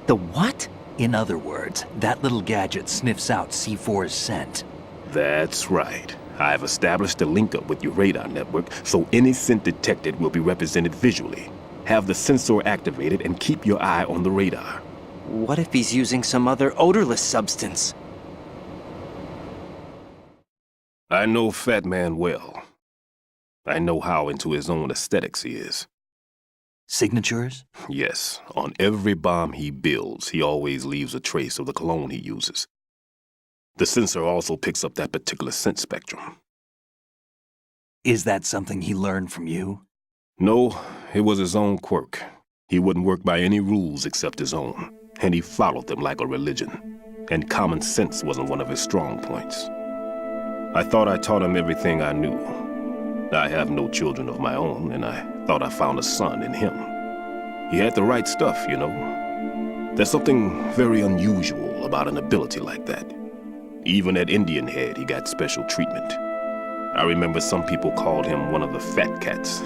The what? In other words, that little gadget sniffs out C4's scent. That's right. I've established a link-up with your radar network, so any scent detected will be represented visually. Have the sensor activated and keep your eye on the radar. What if he's using some other odorless substance? I know Fat Man well. I know how into his own aesthetics he is. Signatures? Yes, on every bomb he builds, he always leaves a trace of the cologne he uses. The sensor also picks up that particular scent spectrum. Is that something he learned from you? No, it was his own quirk. He wouldn't work by any rules except his own, and he followed them like a religion. And common sense wasn't one of his strong points. I thought I taught him everything I knew. I have no children of my own, and I thought I found a son in him. He had the right stuff, you know. There's something very unusual about an ability like that. Even at Indian Head, he got special treatment. I remember some people called him one of the fat cats.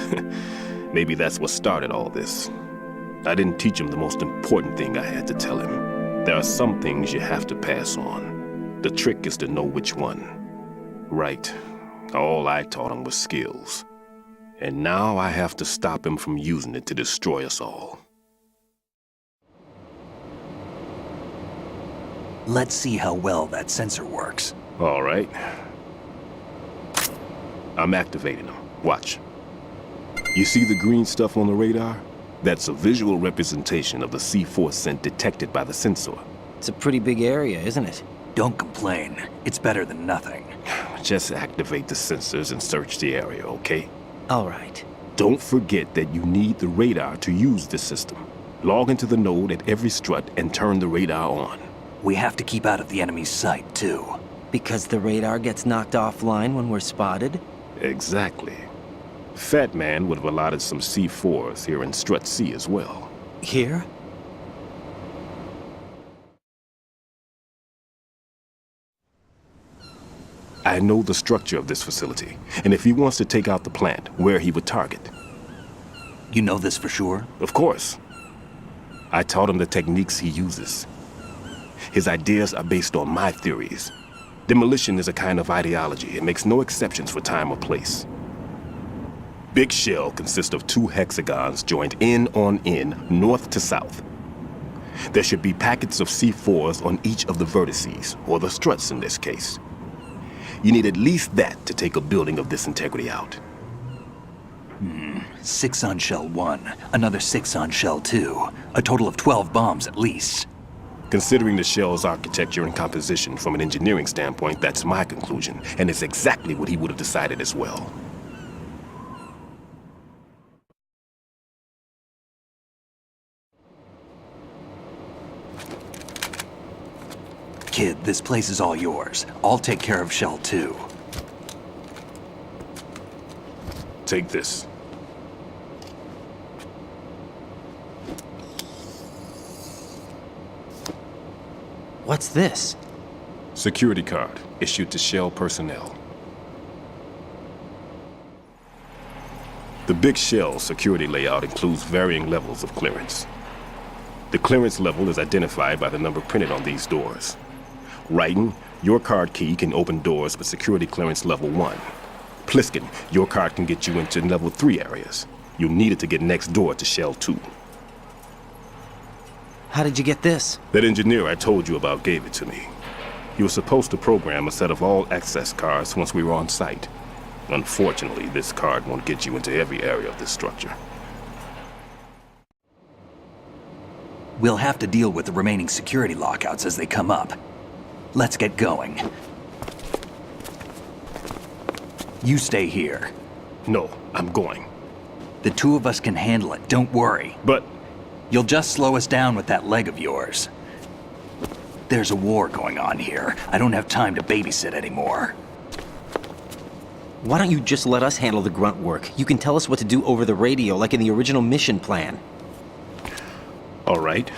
Maybe that's what started all this. I didn't teach him the most important thing I had to tell him. There are some things you have to pass on. The trick is to know which one. Right. All I taught him was skills. And now I have to stop him from using it to destroy us all. Let's see how well that sensor works. All right. I'm activating them. Watch. You see the green stuff on the radar? That's a visual representation of the C4 scent detected by the sensor. It's a pretty big area, isn't it? Don't complain. It's better than nothing. Just activate the sensors and search the area, okay? All right. Don't forget that you need the radar to use the system. Log into the node at every strut and turn the radar on. We have to keep out of the enemy's sight, too. Because the radar gets knocked offline when we're spotted? Exactly. Fat Man would have allotted some C4s here in Strut C as well. Here? I know the structure of this facility, and if he wants to take out the plant, where he would target. You know this for sure? Of course. I taught him the techniques he uses. His ideas are based on my theories. Demolition is a kind of ideology. It makes no exceptions for time or place. Big Shell consists of 2 hexagons joined end on end, north to south. There should be packets of C4s on each of the vertices, or the struts in this case. You need at least that to take a building of this integrity out. 6 on Shell 1, another 6 on Shell 2. A total of 12 bombs at least. Considering the shell's architecture and composition from an engineering standpoint, that's my conclusion, and it's exactly what he would have decided as well. Kid, this place is all yours. I'll take care of Shell 2. Take this. What's this? Security card, issued to Shell personnel. The Big Shell security layout includes varying levels of clearance. The clearance level is identified by the number printed on these doors. Raiden, your card key can open doors with security clearance level 1. Pliskin, your card can get you into level 3 areas. You'll need it to get next door to Shell 2. How did you get this? That engineer I told you about gave it to me. He was supposed to program a set of all access cards once we were on site. Unfortunately, this card won't get you into every area of this structure. We'll have to deal with the remaining security lockouts as they come up. Let's get going. You stay here. No, I'm going. The 2 of us can handle it, don't worry. But... You'll just slow us down with that leg of yours. There's a war going on here. I don't have time to babysit anymore. Why don't you just let us handle the grunt work? You can tell us what to do over the radio, like in the original mission plan. All right.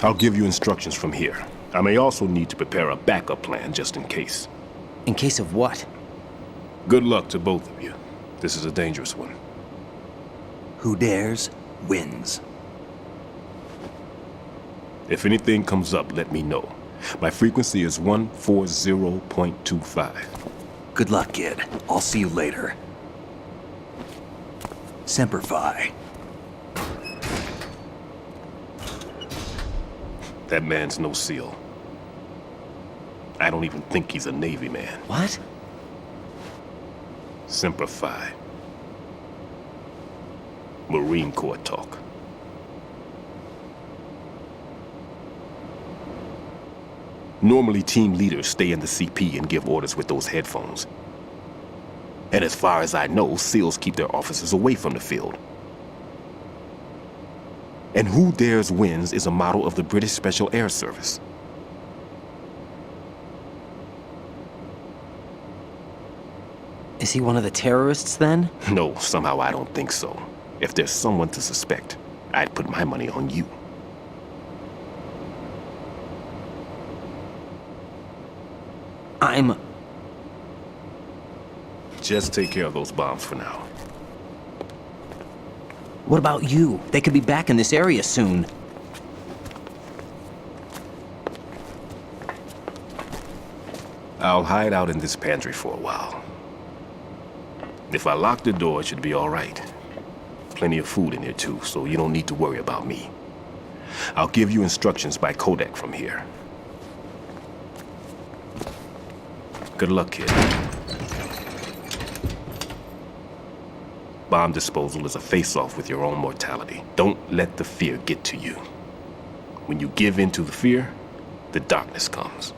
I'll give you instructions from here. I may also need to prepare a backup plan just in case. In case of what? Good luck to both of you. This is a dangerous one. Who dares, wins. If anything comes up, let me know. My frequency is 140.25. Good luck, kid. I'll see you later. Semper Fi. That man's no SEAL. I don't even think he's a Navy man. What? Semper Fi. Marine Corps talk. Normally, team leaders stay in the CP and give orders with those headphones. And as far as I know, SEALs keep their officers away from the field. And Who Dares Wins is a model of the British Special Air Service. Is he one of the terrorists then? No, somehow I don't think so. If there's someone to suspect, I'd put my money on you. Just take care of those bombs for now. What about you? They could be back in this area soon. I'll hide out in this pantry for a while. If I lock the door, it should be all right. Plenty of food in here too, so you don't need to worry about me. I'll give you instructions by codec from here. Good luck, kid. Bomb disposal is a face-off with your own mortality. Don't let the fear get to you. When you give in to the fear, the darkness comes.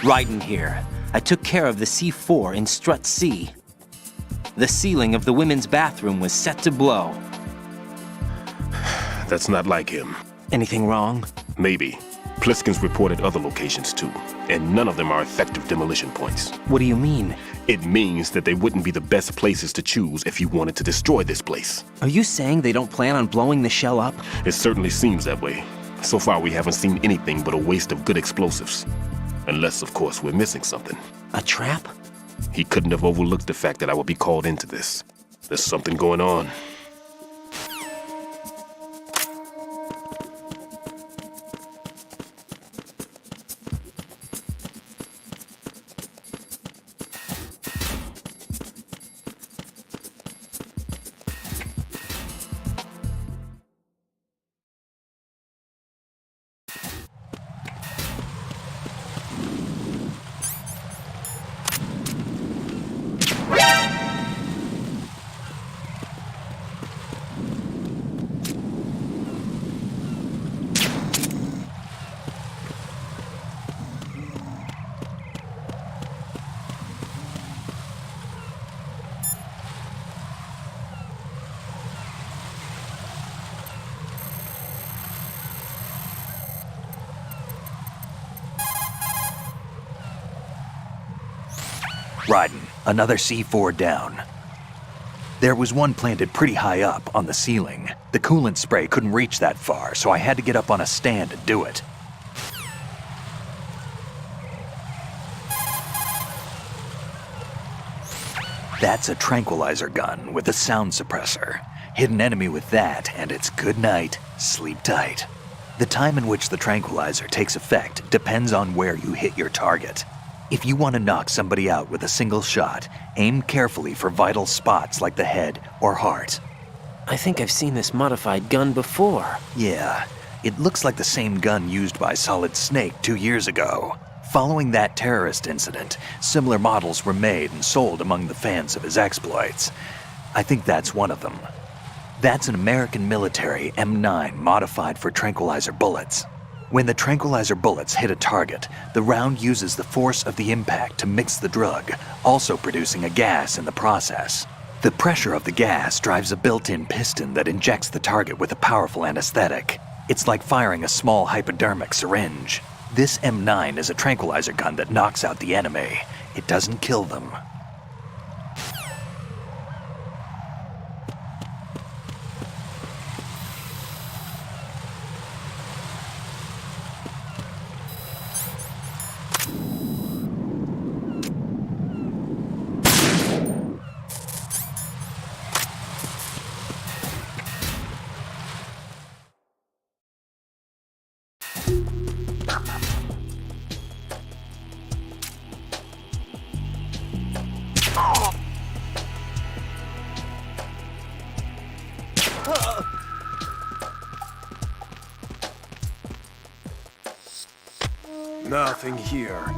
Raiden here. I took care of the C4 in Strut C. The ceiling of the women's bathroom was set to blow. That's not like him. Anything wrong? Maybe. Pliskin's reported other locations too, and none of them are effective demolition points. What do you mean? It means that they wouldn't be the best places to choose if you wanted to destroy this place. Are you saying they don't plan on blowing the shell up? It certainly seems that way. So far we haven't seen anything but a waste of good explosives. Unless, of course, we're missing something. A trap? He couldn't have overlooked the fact that I would be called into this. There's something going on. Raiden, another C4 down. There was one planted pretty high up on the ceiling. The coolant spray couldn't reach that far, so I had to get up on a stand and do it. That's a tranquilizer gun with a sound suppressor. Hit an enemy with that, and it's good night, sleep tight. The time in which the tranquilizer takes effect depends on where you hit your target. If you want to knock somebody out with a single shot, aim carefully for vital spots like the head or heart. I think I've seen this modified gun before. Yeah, it looks like the same gun used by Solid Snake 2 years ago. Following that terrorist incident, similar models were made and sold among the fans of his exploits. I think that's one of them. That's an American military M9 modified for tranquilizer bullets. When the tranquilizer bullets hit a target, the round uses the force of the impact to mix the drug, also producing a gas in the process. The pressure of the gas drives a built-in piston that injects the target with a powerful anesthetic. It's like firing a small hypodermic syringe. This M9 is a tranquilizer gun that knocks out the enemy. It doesn't kill them. Nothing here.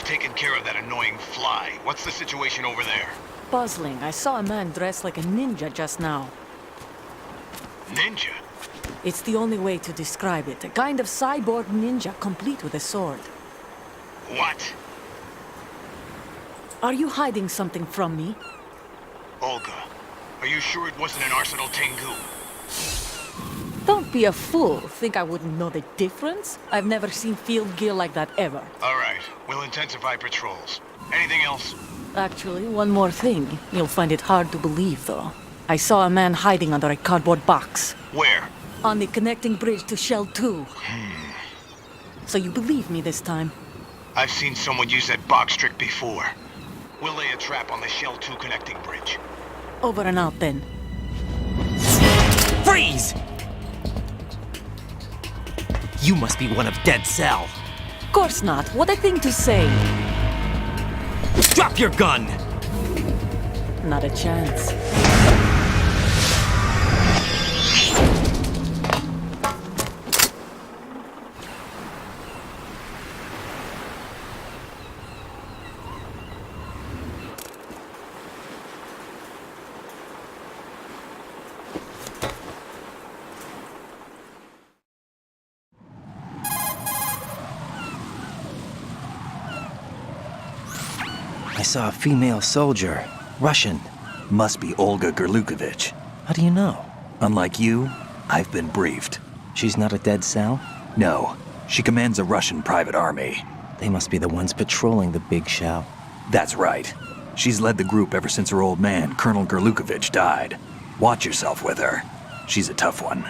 I've taken care of that annoying fly. What's the situation over there? Puzzling. I saw a man dressed like a ninja just now. Ninja? It's the only way to describe it. A kind of cyborg ninja, complete with a sword. What? Are you hiding something from me? Olga, are you sure it wasn't an Arsenal Tengu? Don't be a fool. Think I wouldn't know the difference? I've never seen field gear like that ever. All right, we'll intensify patrols. Anything else? Actually, one more thing. You'll find it hard to believe, though. I saw a man hiding under a cardboard box. Where? On the connecting bridge to Shell 2. So you believe me this time? I've seen someone use that box trick before. We'll lay a trap on the Shell 2 connecting bridge. Over and out, then. Freeze! You must be one of Dead Cell. Of course not. What a thing to say. Drop your gun! Not a chance. I saw a female soldier. Russian. Must be Olga Gerlukovich. How do you know? Unlike you, I've been briefed. She's not a Dead Cell? No. She commands a Russian private army. They must be the ones patrolling the big shell. That's right. She's led the group ever since her old man, Colonel Gerlukovich, died. Watch yourself with her. She's a tough one.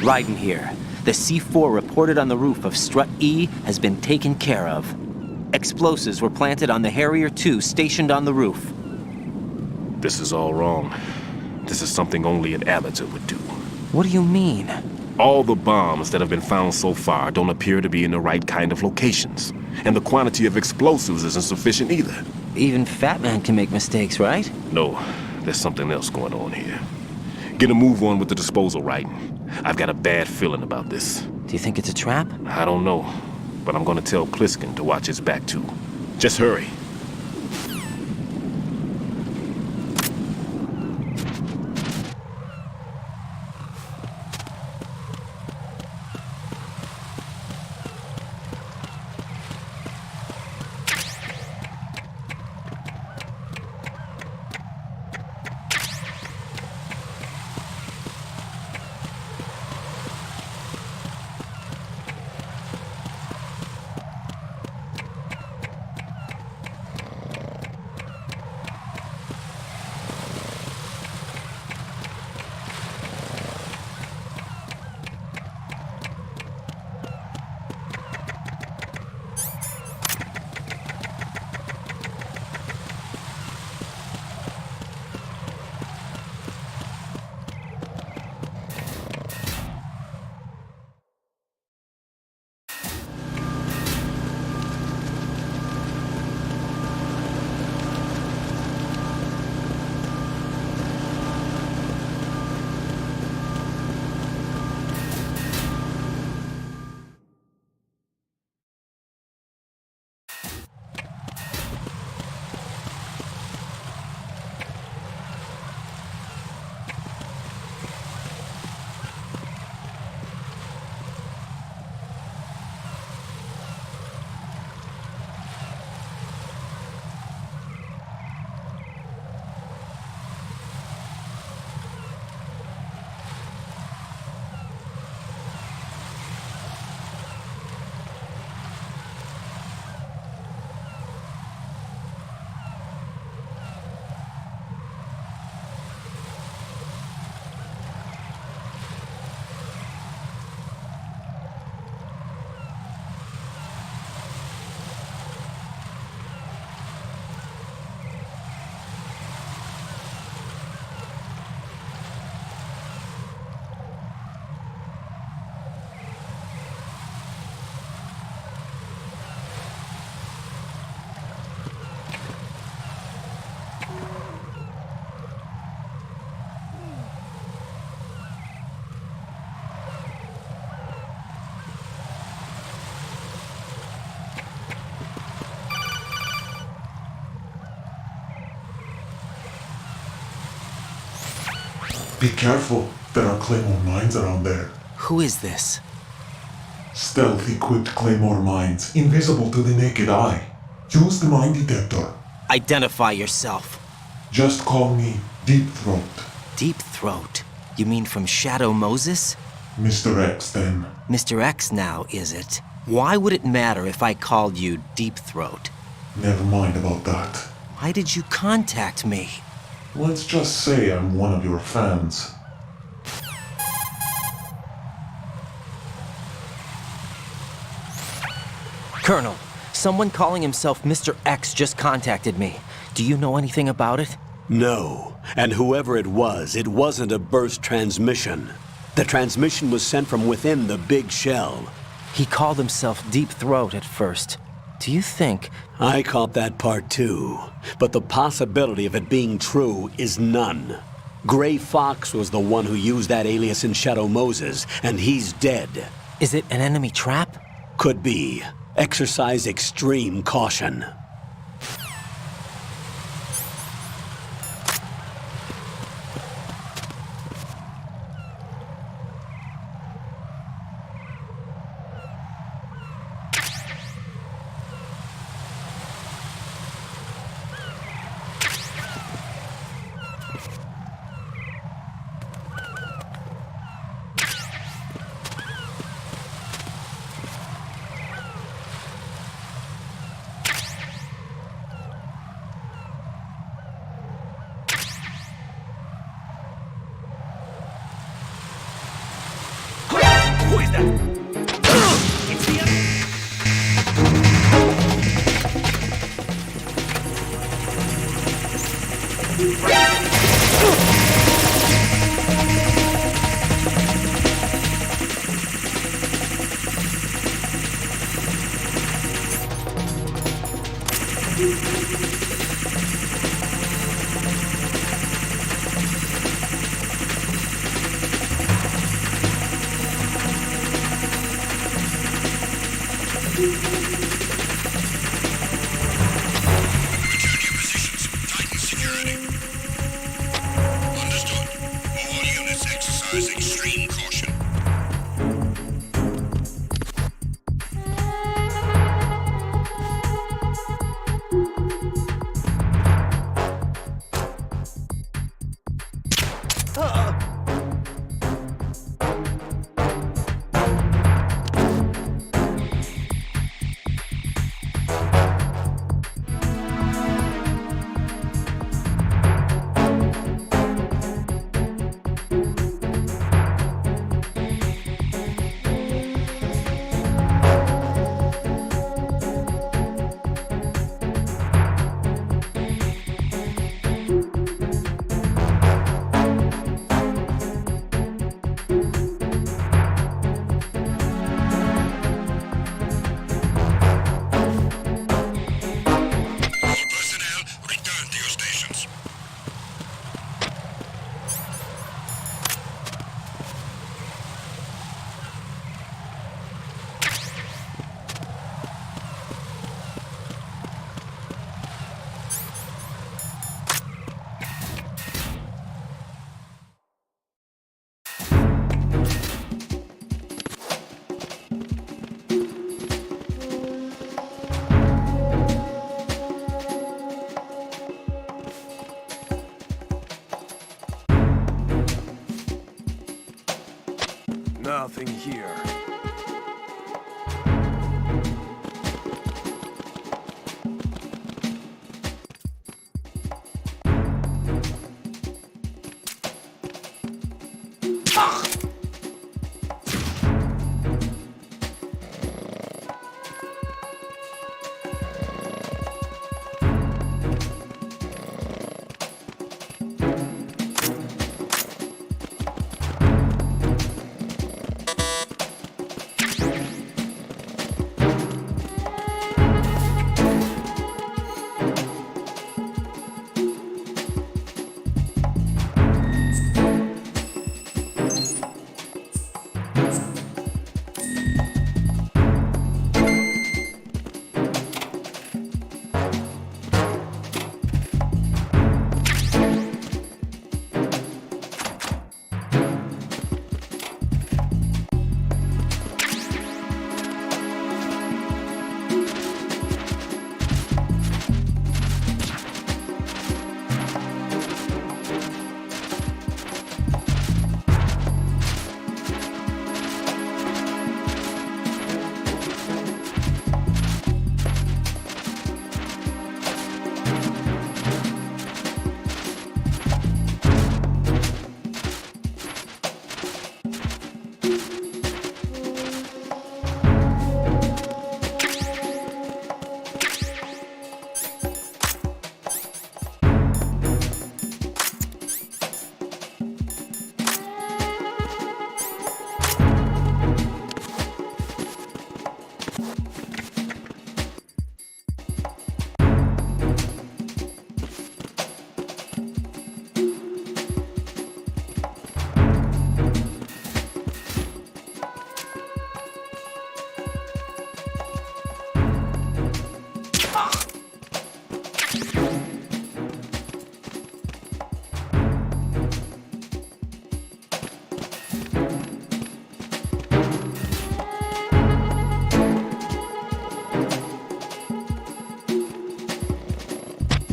Raiden here. The C4 reported on the roof of Strut E has been taken care of. Explosives were planted on the Harrier 2 stationed on the roof. This is all wrong. This is something only an amateur would do. What do you mean? All the bombs that have been found so far don't appear to be in the right kind of locations. And the quantity of explosives isn't sufficient either. Even Fat Man can make mistakes, right? No, there's something else going on here. Get a move on with the disposal, Raiden. I've got a bad feeling about this. Do you think it's a trap? I don't know, but I'm gonna tell Pliskin to watch his back too. Just hurry. Be careful. There are Claymore mines around there. Who is this? Stealth-equipped Claymore mines, invisible to the naked eye. Use the mine detector. Identify yourself. Just call me Deep Throat. Deep Throat? You mean from Shadow Moses? Mr. X, then. Mr. X now, is it? Why would it matter if I called you Deep Throat? Never mind about that. Why did you contact me? Let's just say I'm one of your fans. Colonel, someone calling himself Mr. X just contacted me. Do you know anything about it? No, and whoever it wasn't a burst transmission. The transmission was sent from within the big shell. He called himself Deep Throat at first. Do you think... I caught that part too, but the possibility of it being true is none. Gray Fox was the one who used that alias in Shadow Moses, and he's dead. Is it an enemy trap? Could be. Exercise extreme caution. Who is that? It's the extreme caution. Nothing here.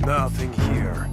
Nothing here.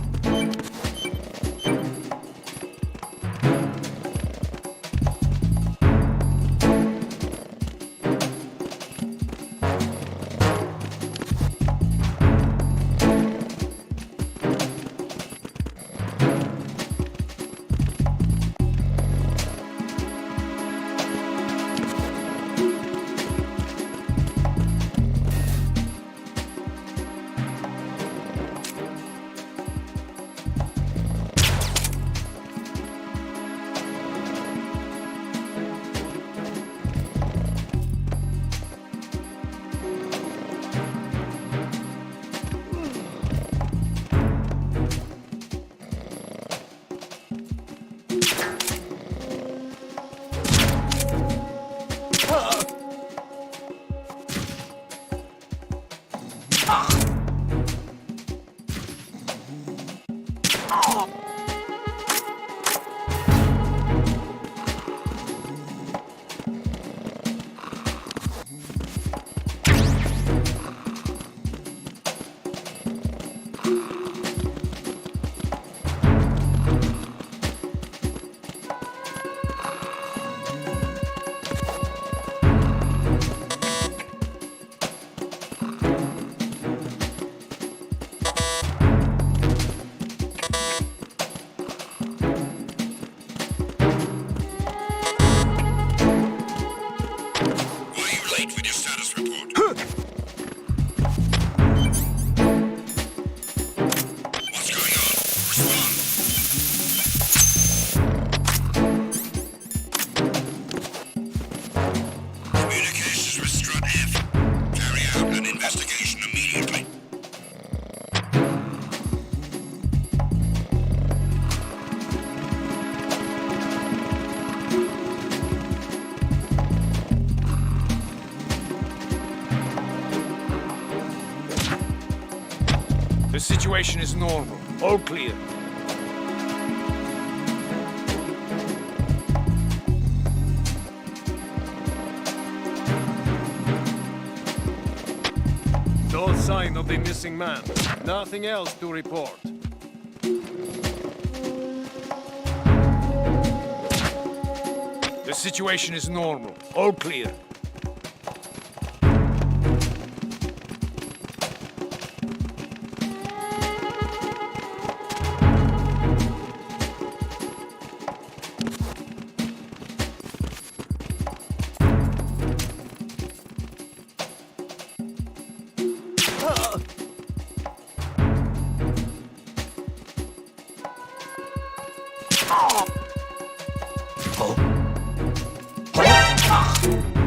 The situation is normal. All clear. No sign of the missing man. Nothing else to report. The situation is normal. All clear. Huh?